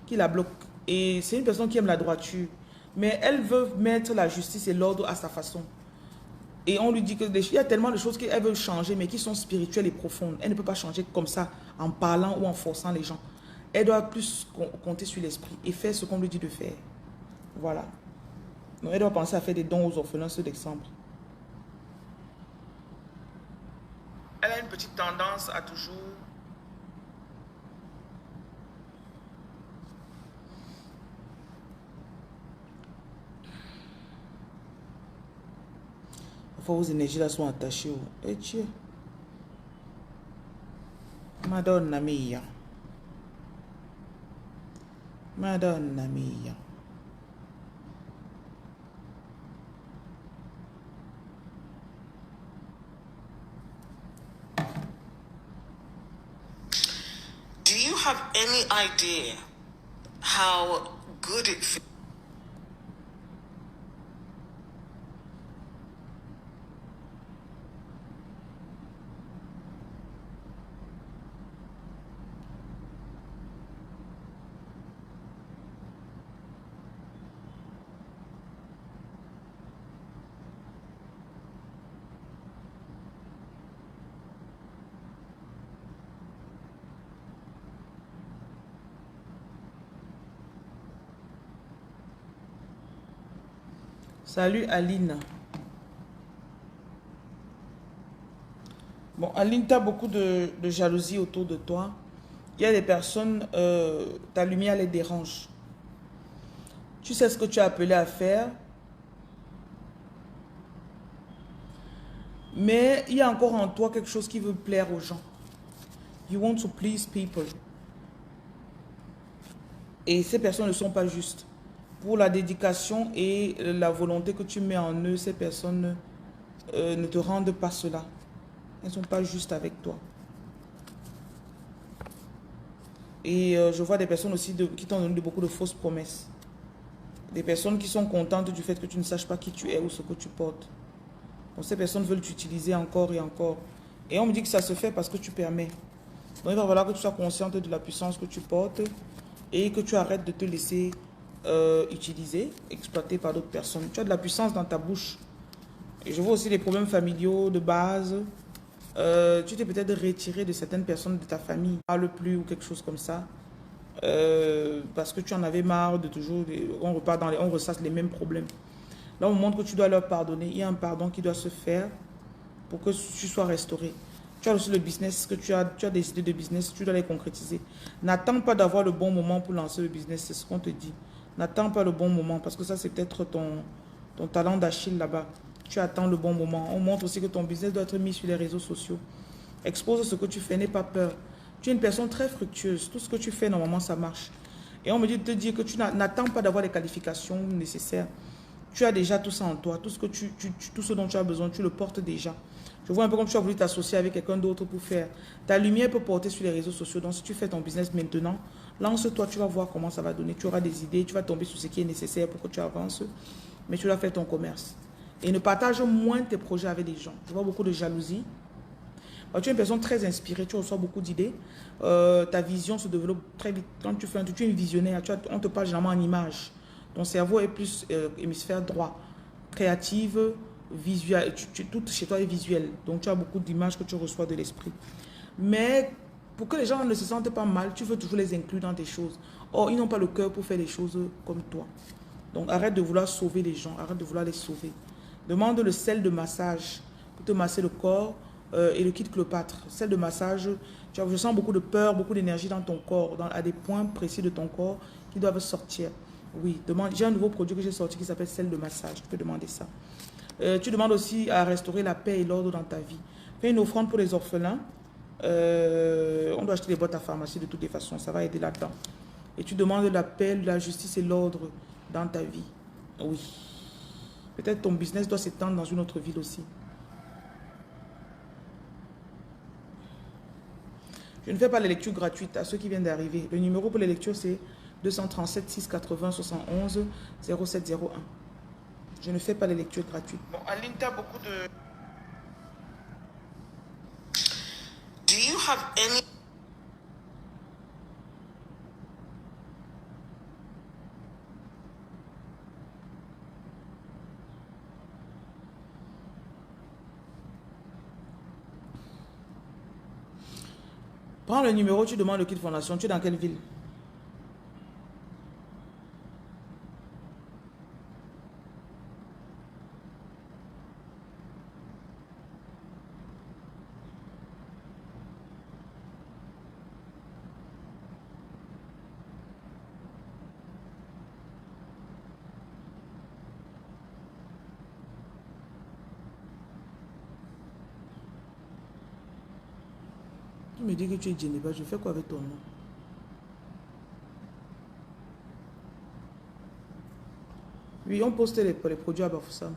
Speaker 1: qui la bloquent. Et c'est une personne qui aime la droiture. Mais elle veut mettre la justice et l'ordre à sa façon. Et on lui dit qu'il y a tellement de choses qu'elle veut changer, mais qui sont spirituelles et profondes. Elle ne peut pas changer comme ça, en parlant ou en forçant les gens. Elle doit plus compter sur l'esprit et faire ce qu'on lui dit de faire. Voilà. Donc, elle doit penser à faire des dons aux orphelins, ceux d'exemple. Elle a une petite tendance à toujours... Il faut que vos énergies là soient attachées. Et Dieu. Madonna mia. Madonna mia.
Speaker 4: Do you have any idea how good it feels?
Speaker 1: Salut Aline. Bon, Aline, tu as beaucoup de jalousie autour de toi. Il y a des personnes, ta lumière les dérange. Tu sais ce que tu as appelé à faire. Mais il y a encore en toi quelque chose qui veut plaire aux gens. You want to please people. Et ces personnes ne sont pas justes. Pour la dédication et la volonté que tu mets en eux, ces personnes ne te rendent pas cela. Elles ne sont pas justes avec toi. Et je vois des personnes aussi qui t'ont donné beaucoup de fausses promesses. Des personnes qui sont contentes du fait que tu ne saches pas qui tu es ou ce que tu portes. Donc ces personnes veulent t'utiliser encore et encore. Et on me dit que ça se fait parce que tu permets. Donc il va falloir que tu sois consciente de la puissance que tu portes et que tu arrêtes de te laisser utiliser, exploiter par d'autres personnes. Tu as de la puissance dans ta bouche. Et je vois aussi des problèmes familiaux de base. Tu t'es peut-être retiré de certaines personnes de ta famille. Ne parle plus ou quelque chose comme ça. Parce que tu en avais marre de toujours... On repart on ressasse les mêmes problèmes. Là, on montre que tu dois leur pardonner. Il y a un pardon qui doit se faire pour que tu sois restauré. Tu as aussi le business, que tu as des idées de business, tu dois les concrétiser. N'attends pas d'avoir le bon moment pour lancer le business, c'est ce qu'on te dit. N'attends pas le bon moment parce que ça, c'est peut-être ton talent d'Achille là-bas. Tu attends le bon moment. On montre aussi que ton business doit être mis sur les réseaux sociaux. Expose ce que tu fais, n'aie pas peur. Tu es une personne très fructueuse. Tout ce que tu fais, normalement, ça marche. Et on me dit de te dire que tu n'attends pas d'avoir les qualifications nécessaires. Tu as déjà tout ça en toi. Tout ce dont tu as besoin, tu le portes déjà. Je vois un peu comme tu as voulu t'associer avec quelqu'un d'autre pour faire. Ta lumière peut porter sur les réseaux sociaux. Donc, si tu fais ton business maintenant, lance-toi, tu vas voir comment ça va donner. Tu auras des idées, tu vas tomber sur ce qui est nécessaire pour que tu avances. Mais tu dois faire ton commerce. Et ne partage moins tes projets avec les gens. Je vois beaucoup de jalousie. Tu es une personne très inspirée, tu reçois beaucoup d'idées. Ta vision se développe très vite. Quand tu fais un truc, tu es une visionnaire. On te parle généralement en images. Ton cerveau est plus hémisphère droit, créative, visuel. Tout chez toi est visuel. Donc, tu as beaucoup d'images que tu reçois de l'esprit. Mais pour que les gens ne se sentent pas mal, tu veux toujours les inclure dans tes choses. Or, ils n'ont pas le cœur pour faire les choses comme toi. Donc, arrête de vouloir sauver les gens. Arrête de vouloir les sauver. Demande le sel de massage pour te masser le corps et le kit Cléopâtre. Sel de massage, je sens beaucoup de peur, beaucoup d'énergie dans ton corps, à des points précis de ton corps qui doivent sortir. Oui, j'ai un nouveau produit que j'ai sorti qui s'appelle sel de massage. Tu peux demander ça. Tu demandes aussi à restaurer la paix et l'ordre dans ta vie. Fais une offrande pour les orphelins. On doit acheter des boîtes à pharmacie de toutes les façons. Ça va aider là-dedans. Et tu demandes la paix, la justice et l'ordre dans ta vie. Oui. Peut-être ton business doit s'étendre dans une autre ville aussi. Je ne fais pas les lectures gratuites à ceux qui viennent d'arriver. Le numéro pour les lectures, c'est 237 680 71 0701. Je ne fais pas les lectures gratuites. Bon, Aline, tu as beaucoup de...
Speaker 4: Do you have any...
Speaker 1: Prends le numéro, tu demandes le kit de fondation. Tu es dans quelle ville? Tu me dis que tu es Djeneba, je fais quoi avec ton nom? Oui, on poste les produits à Bafoussam.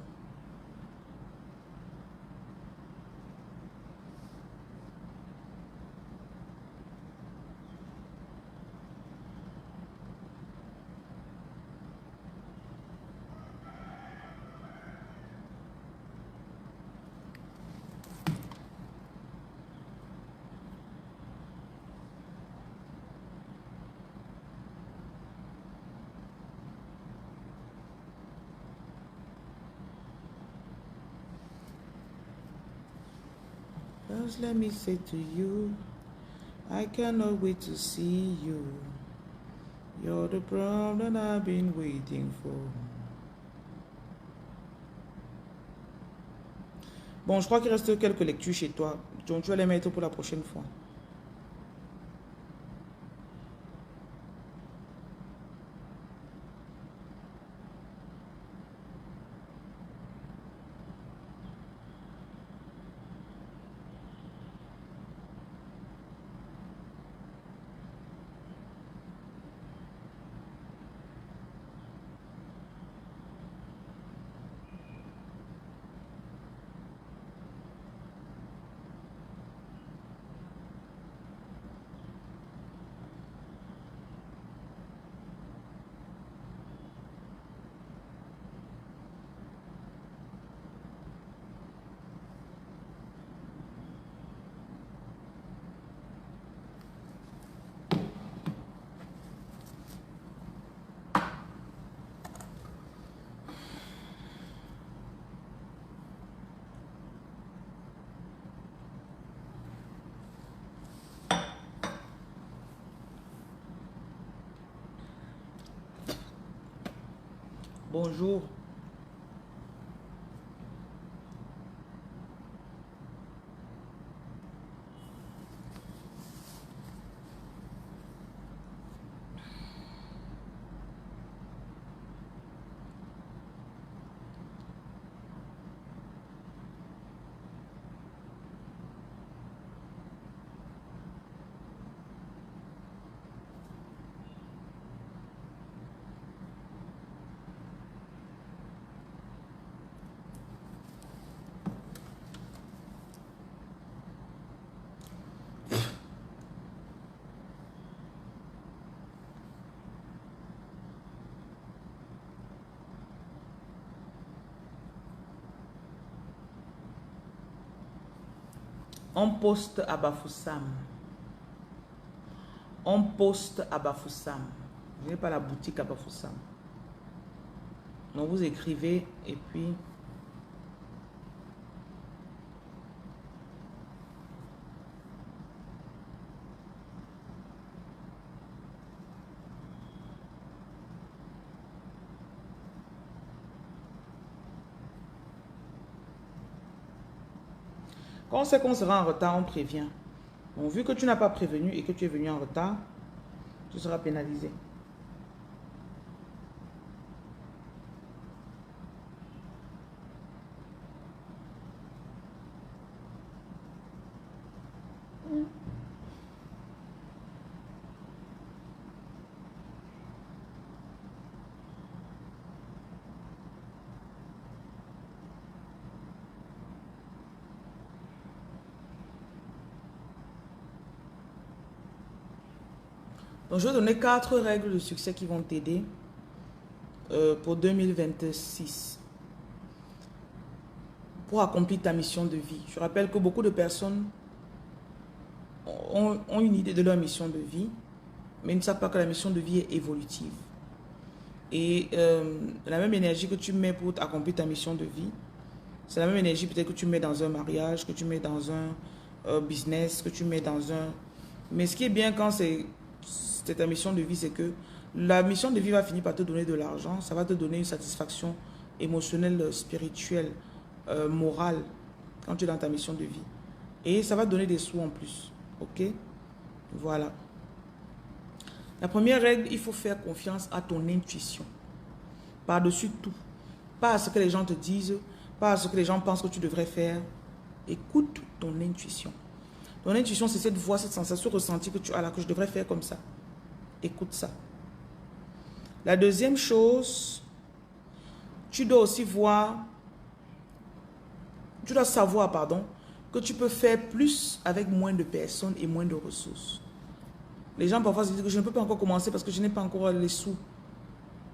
Speaker 1: Just let me say to you, I cannot wait to see you. You're the problem I've been waiting for. Bon, je crois qu'il reste quelques lectures chez toi. Donc, tu vas les mettre pour la prochaine fois. Bonjour. On poste à Bafoussam. On poste à Bafoussam. Je n'ai pas la boutique à Bafoussam. Donc vous écrivez et puis... Quand on sait qu'on sera en retard, on prévient. Bon, vu que tu n'as pas prévenu et que tu es venu en retard, tu seras pénalisé. Donc, je vais donner 4 règles de succès qui vont t'aider pour 2026 pour accomplir ta mission de vie. Je rappelle que beaucoup de personnes ont une idée de leur mission de vie, mais ils ne savent pas que la mission de vie est évolutive. Et la même énergie que tu mets pour accomplir ta mission de vie, c'est la même énergie peut-être que tu mets dans un mariage, que tu mets dans un business, que tu mets dans un... Mais ce qui est bien quand c'est ta mission de vie, c'est que la mission de vie va finir par te donner de l'argent, ça va te donner une satisfaction émotionnelle, spirituelle, morale, quand tu es dans ta mission de vie. Et ça va te donner des sous en plus. Ok? Voilà. La première règle, il faut faire confiance à ton intuition. Par-dessus tout. Pas à ce que les gens te disent, pas à ce que les gens pensent que tu devrais faire. Écoute ton intuition. Ton intuition, c'est cette voix, cette sensation ressentie que tu as là, que je devrais faire comme ça. Écoute ça. La deuxième chose, tu dois aussi voir, tu dois savoir, pardon, que tu peux faire plus avec moins de personnes et moins de ressources. Les gens parfois se disent que je ne peux pas encore commencer parce que je n'ai pas encore les sous.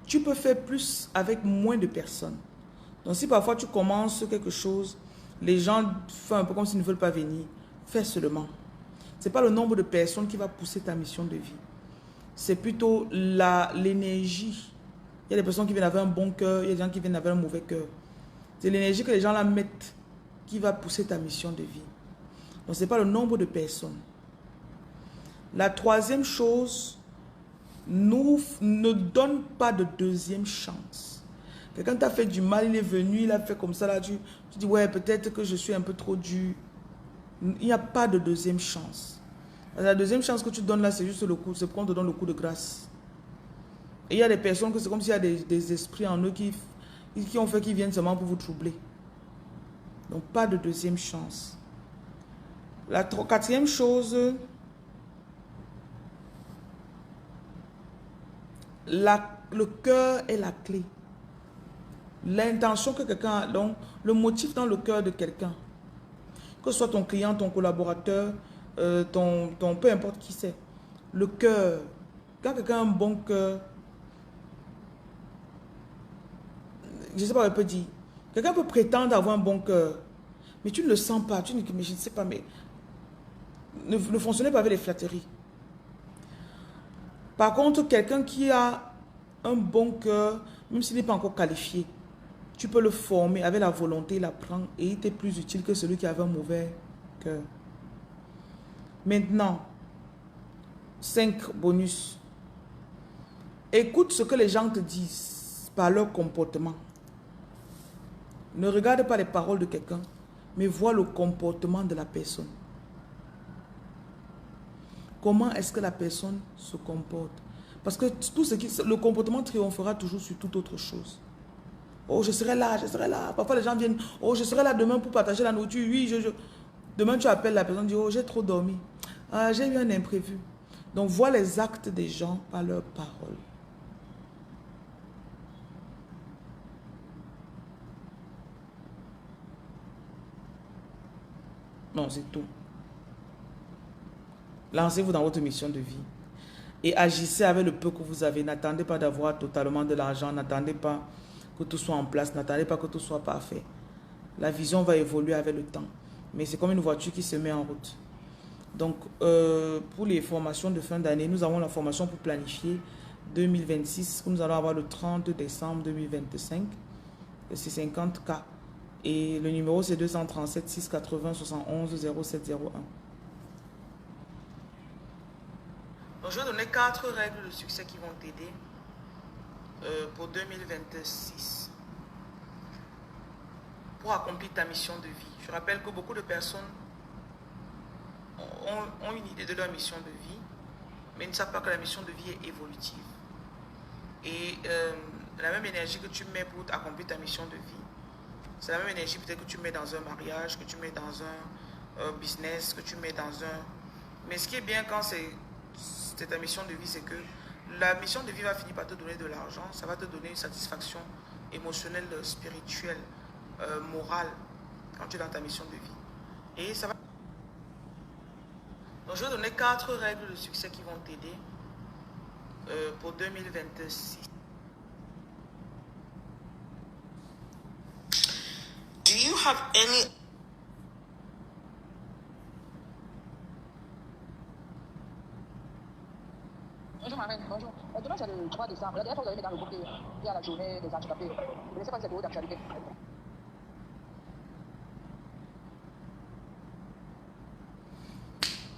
Speaker 1: Tu peux faire plus avec moins de personnes. Donc si parfois tu commences quelque chose, les gens font un peu comme s'ils ne veulent pas venir. Fais seulement. Ce n'est pas le nombre de personnes qui va pousser ta mission de vie. C'est plutôt l'énergie. Il y a des personnes qui viennent avec un bon cœur, il y a des gens qui viennent avec un mauvais cœur. C'est l'énergie que les gens là mettent qui va pousser ta mission de vie. Donc ce n'est pas le nombre de personnes. La troisième chose, ne donne pas de deuxième chance. Quelqu'un t'a fait du mal, il est venu, il a fait comme ça, là, tu dis, ouais, peut-être que je suis un peu trop dur. Il n'y a pas de deuxième chance. La deuxième chance que tu donnes là, c'est juste le coup, c'est pourquoi on te donne le coup de grâce. Et il y a des personnes que c'est comme s'il y a des esprits en eux qui ont fait qu'ils viennent seulement pour vous troubler. Donc, pas de deuxième chance. La quatrième chose, le cœur est la clé. L'intention que quelqu'un a, donc le motif dans le cœur de quelqu'un, que ce soit ton client, ton collaborateur, peu importe qui c'est, le cœur. Quand quelqu'un a un bon cœur, je ne sais pas, on peut dire, quelqu'un peut prétendre avoir un bon cœur, mais tu ne le sens pas, tu dis, mais je ne sais pas, mais ne fonctionnez pas avec les flatteries. Par contre, quelqu'un qui a un bon cœur, même s'il n'est pas encore qualifié, tu peux le former avec la volonté, l'apprendre et il t'est plus utile que celui qui avait un mauvais cœur. Maintenant, 5 bonus. Écoute ce que les gens te disent par leur comportement. Ne regarde pas les paroles de quelqu'un, mais vois le comportement de la personne. Comment est-ce que la personne se comporte? Parce que le comportement triomphera toujours sur toute autre chose. Oh, je serai là, je serai là. Parfois, les gens viennent, oh, je serai là demain pour partager la nourriture. Oui, Demain, tu appelles la personne, dis, oh, j'ai trop dormi. Ah, j'ai eu un imprévu. Donc, vois les actes des gens par leurs paroles. Non, c'est tout. Lancez-vous dans votre mission de vie. Et agissez avec le peu que vous avez. N'attendez pas d'avoir totalement de l'argent. N'attendez pas que tout soit en place. N'attendez pas que tout soit parfait. La vision va évoluer avec le temps. Mais c'est comme une voiture qui se met en route. Donc, pour les formations de fin d'année, nous avons la formation pour planifier 2026, que nous allons avoir le 30 décembre 2025. C'est 50K. Et le numéro, c'est 237 680 71 0701. Donc, je vais donner 4 règles de succès qui vont t'aider pour 2026 pour accomplir ta mission de vie. Je rappelle que beaucoup de personnes ont une idée de leur mission de vie, mais ne savent pas que la mission de vie est évolutive. Et la même énergie que tu mets pour accomplir ta mission de vie, c'est la même énergie peut-être que tu mets dans un mariage, que tu mets dans un business, que tu mets dans un... Mais ce qui est bien quand c'est ta mission de vie, c'est que la mission de vie va finir par te donner de l'argent, ça va te donner une satisfaction émotionnelle, spirituelle, morale, quand tu es dans ta mission de vie. Et ça va... Donc je vais donner 4 règles de succès qui vont t'aider pour 2026.
Speaker 4: Do you have any...
Speaker 5: Bonjour Marine, bonjour. Demain c'est le 3 décembre. La dernière fois vous avez mis dans le groupe qu'il y a la journée des handicapés. Vous ne savez pas si c'est de haute actualité.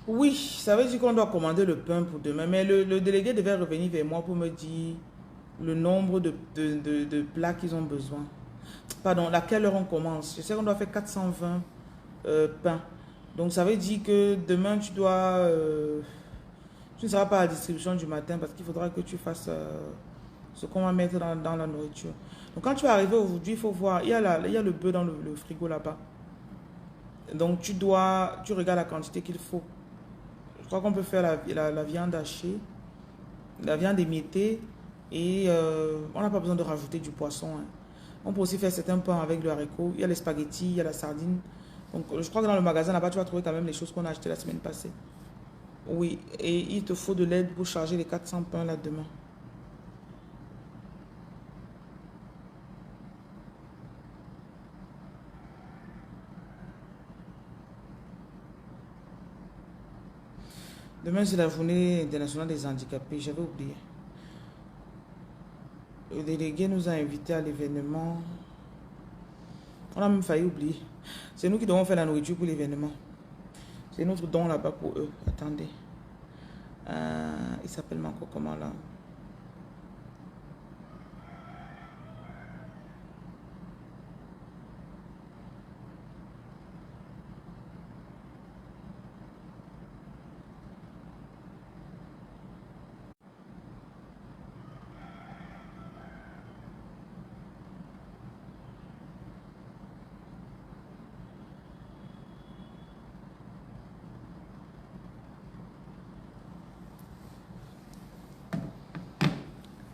Speaker 1: Oui, ça veut dire qu'on doit commander le pain pour demain. Mais le délégué devait revenir vers moi pour me dire le nombre de plats qu'ils ont besoin. Pardon, à quelle heure on commence? Je sais qu'on doit faire 420 pains. Donc ça veut dire que demain tu dois... tu ne seras pas à la distribution du matin parce qu'il faudra que tu fasses ce qu'on va mettre dans la nourriture. Donc quand tu es arrivé aujourd'hui, il faut voir, il y a le bœuf dans le frigo là-bas. Donc, tu regardes la quantité qu'il faut. Je crois qu'on peut faire la viande hachée, la viande émiettée et on n'a pas besoin de rajouter du poisson. Hein. On peut aussi faire certains pains avec le haricot. Il y a les spaghettis, il y a la sardine. Donc, je crois que dans le magasin là-bas, tu vas trouver quand même les choses qu'on a achetées la semaine passée. Oui, et il te faut de l'aide pour charger les 400 pains là demain. Demain, c'est la journée internationale des handicapés. J'avais oublié. Le délégué nous a invités à l'événement. On a même failli oublier. C'est nous qui devons faire la nourriture pour l'événement. C'est notre don là-bas pour eux. Attendez. Il s'appelle encore comment là?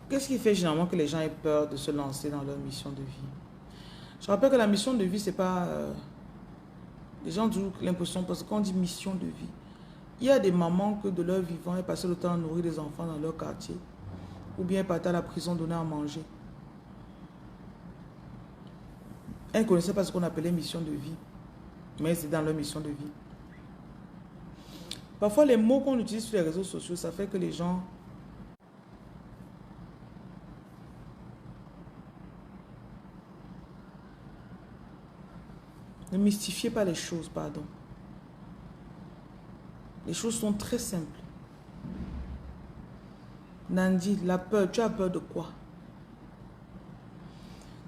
Speaker 1: Qu'est-ce qui fait généralement que les gens aient peur de se lancer dans leur mission de vie? Je rappelle que la mission de vie, c'est pas... les gens ont toujours l'impression, parce qu'on dit mission de vie. Il y a des mamans que de leur vivant, elles passaient le temps à nourrir les enfants dans leur quartier. Ou bien elles partaient à la prison donner à manger. Elles ne connaissaient pas ce qu'on appelait mission de vie. Mais c'est dans leur mission de vie. Parfois, les mots qu'on utilise sur les réseaux sociaux, ça fait que les gens... Ne mystifiez pas les choses, pardon. Les choses sont très simples. Nandi, la peur, tu as peur de quoi?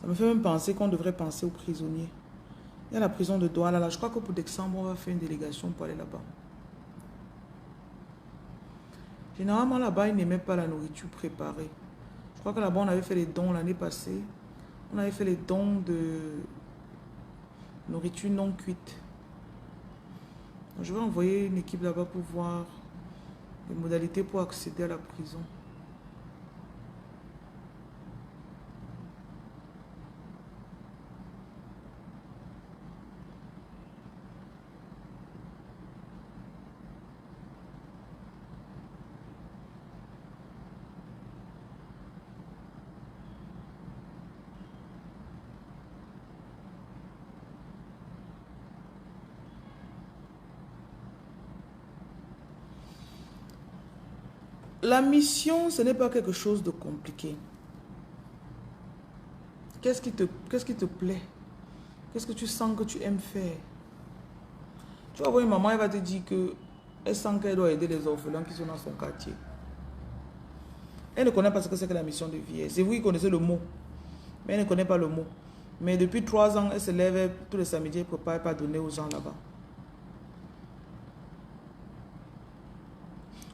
Speaker 1: Ça me fait même penser qu'on devrait penser aux prisonniers. Il y a la prison de Douala là. Je crois que pour décembre, on va faire une délégation pour aller là-bas. Généralement, là-bas, ils n'aimaient pas la nourriture préparée. Je crois que là-bas, on avait fait les dons l'année passée. On avait fait les dons de nourriture non cuite. Donc, je vais envoyer une équipe là-bas pour voir les modalités pour accéder à la prison. La mission, ce n'est pas quelque chose de compliqué. Qu'est-ce qui te plaît? Qu'est-ce que tu sens que tu aimes faire? Tu vas voir une maman, elle va te dire qu'elle sent qu'elle doit aider les orphelins qui sont dans son quartier. Elle ne connaît pas ce que c'est que la mission de vie. C'est vous qui connaissez le mot, mais elle ne connaît pas le mot. Mais depuis 3 ans, elle se lève tous les samedis, elle prépare pour donner aux gens là-bas.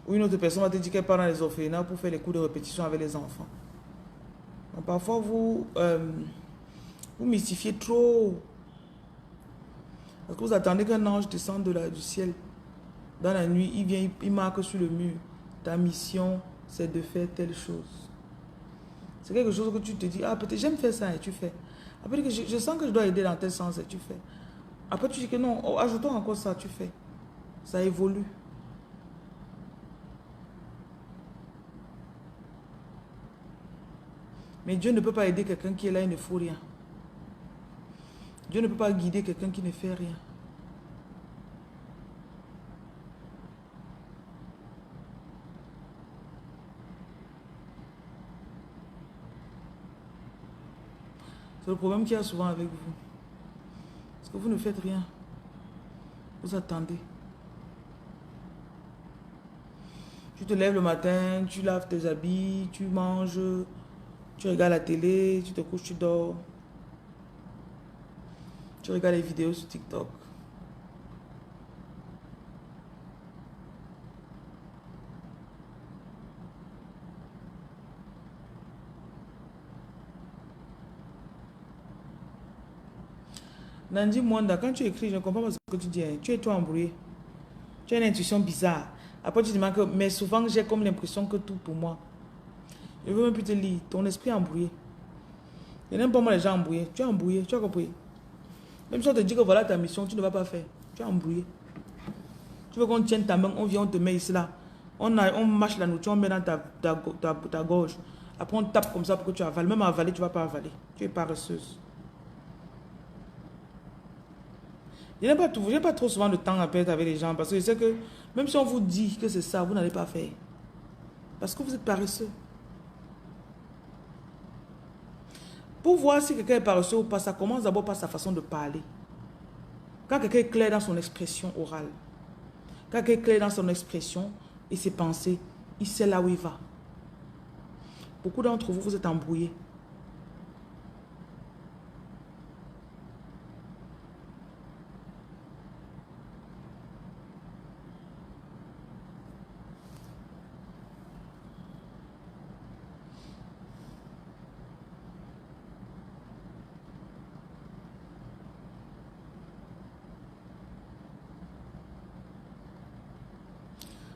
Speaker 1: Ou une autre personne va te dire qu'elle part dans les orphelinats pour faire les cours de répétition avec les enfants. Donc parfois, vous mystifiez trop. Parce que vous attendez qu'un ange descende du ciel. Dans la nuit, il vient, il marque sur le mur. Ta mission, c'est de faire telle chose. C'est quelque chose que tu te dis, ah peut-être j'aime faire ça et tu fais. Après que je sens que je dois aider dans tel sens et tu fais. Après tu dis que non, oh, ajoutons encore ça, tu fais. Ça évolue. Mais Dieu ne peut pas aider quelqu'un qui est là, il ne faut rien. Dieu ne peut pas guider quelqu'un qui ne fait rien. C'est le problème qu'il y a souvent avec vous. Parce que vous ne faites rien. Vous attendez. Tu te lèves le matin, tu laves tes habits, tu manges, tu regardes la télé, tu te couches, tu dors. Tu regardes les vidéos sur TikTok. Nandi Mwanda, quand tu écris, je ne comprends pas ce que tu dis. Hein. Tu es toi embrouillé. Tu as une intuition bizarre. Après, tu dis, mais souvent, j'ai comme l'impression que tout pour moi. Je ne veux même plus te lire. Ton esprit est embrouillé. Je n'aime pas moi les gens embrouillés. Tu es embrouillé, tu as compris. Même si on te dit que voilà ta mission, tu ne vas pas faire. Tu es embrouillé. Tu veux qu'on tienne ta main, on vient, on te met ici là. On mâche la nourriture, on met dans ta gorge. Après, on tape comme ça pour que tu avales. Même avaler, tu ne vas pas avaler. Tu es paresseuse. Je n'ai pas trop souvent de temps à perdre avec les gens parce que je sais que même si on vous dit que c'est ça, vous n'allez pas faire. Parce que vous êtes paresseux. Pour voir si quelqu'un est paresseux ou pas, ça commence d'abord par sa façon de parler. Quand quelqu'un est clair dans son expression orale, quand quelqu'un est clair dans son expression et ses pensées, il sait là où il va. Beaucoup d'entre vous, vous êtes embrouillés.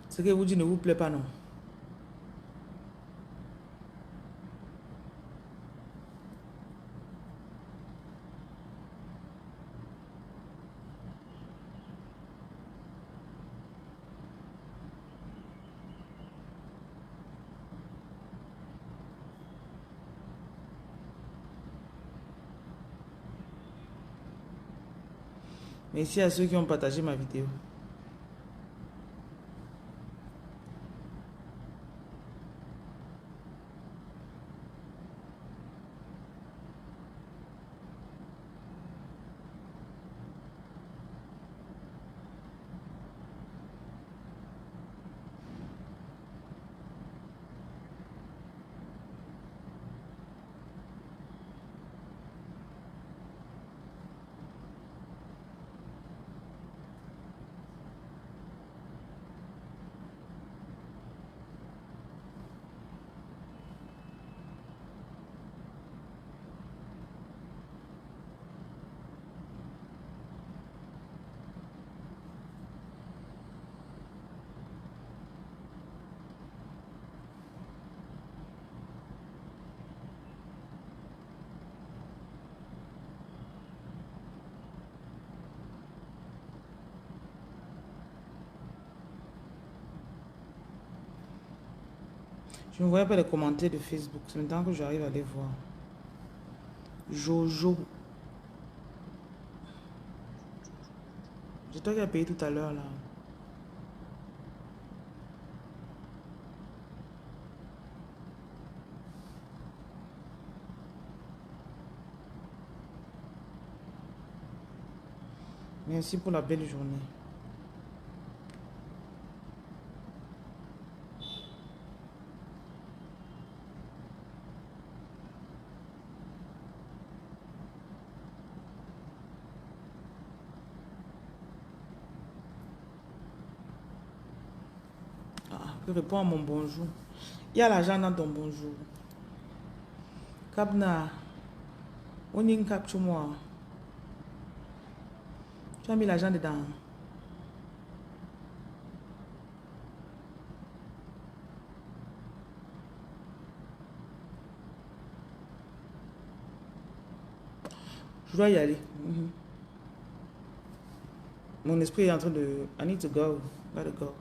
Speaker 1: Ce que vous dites ne vous plaît pas, non? Merci à ceux qui ont partagé ma vidéo. Je ne voyais pas les commentaires de Facebook. C'est maintenant que j'arrive à les voir. Jojo. C'est toi qui as payé tout à l'heure là. Merci pour la belle journée. Je réponds à mon bonjour. Il y a l'argent dans ton bonjour. Kabna. On y cap sur moi. Tu as mis l'argent dedans. Je dois y aller. Mon esprit est en train de... I need to go. Gotta go.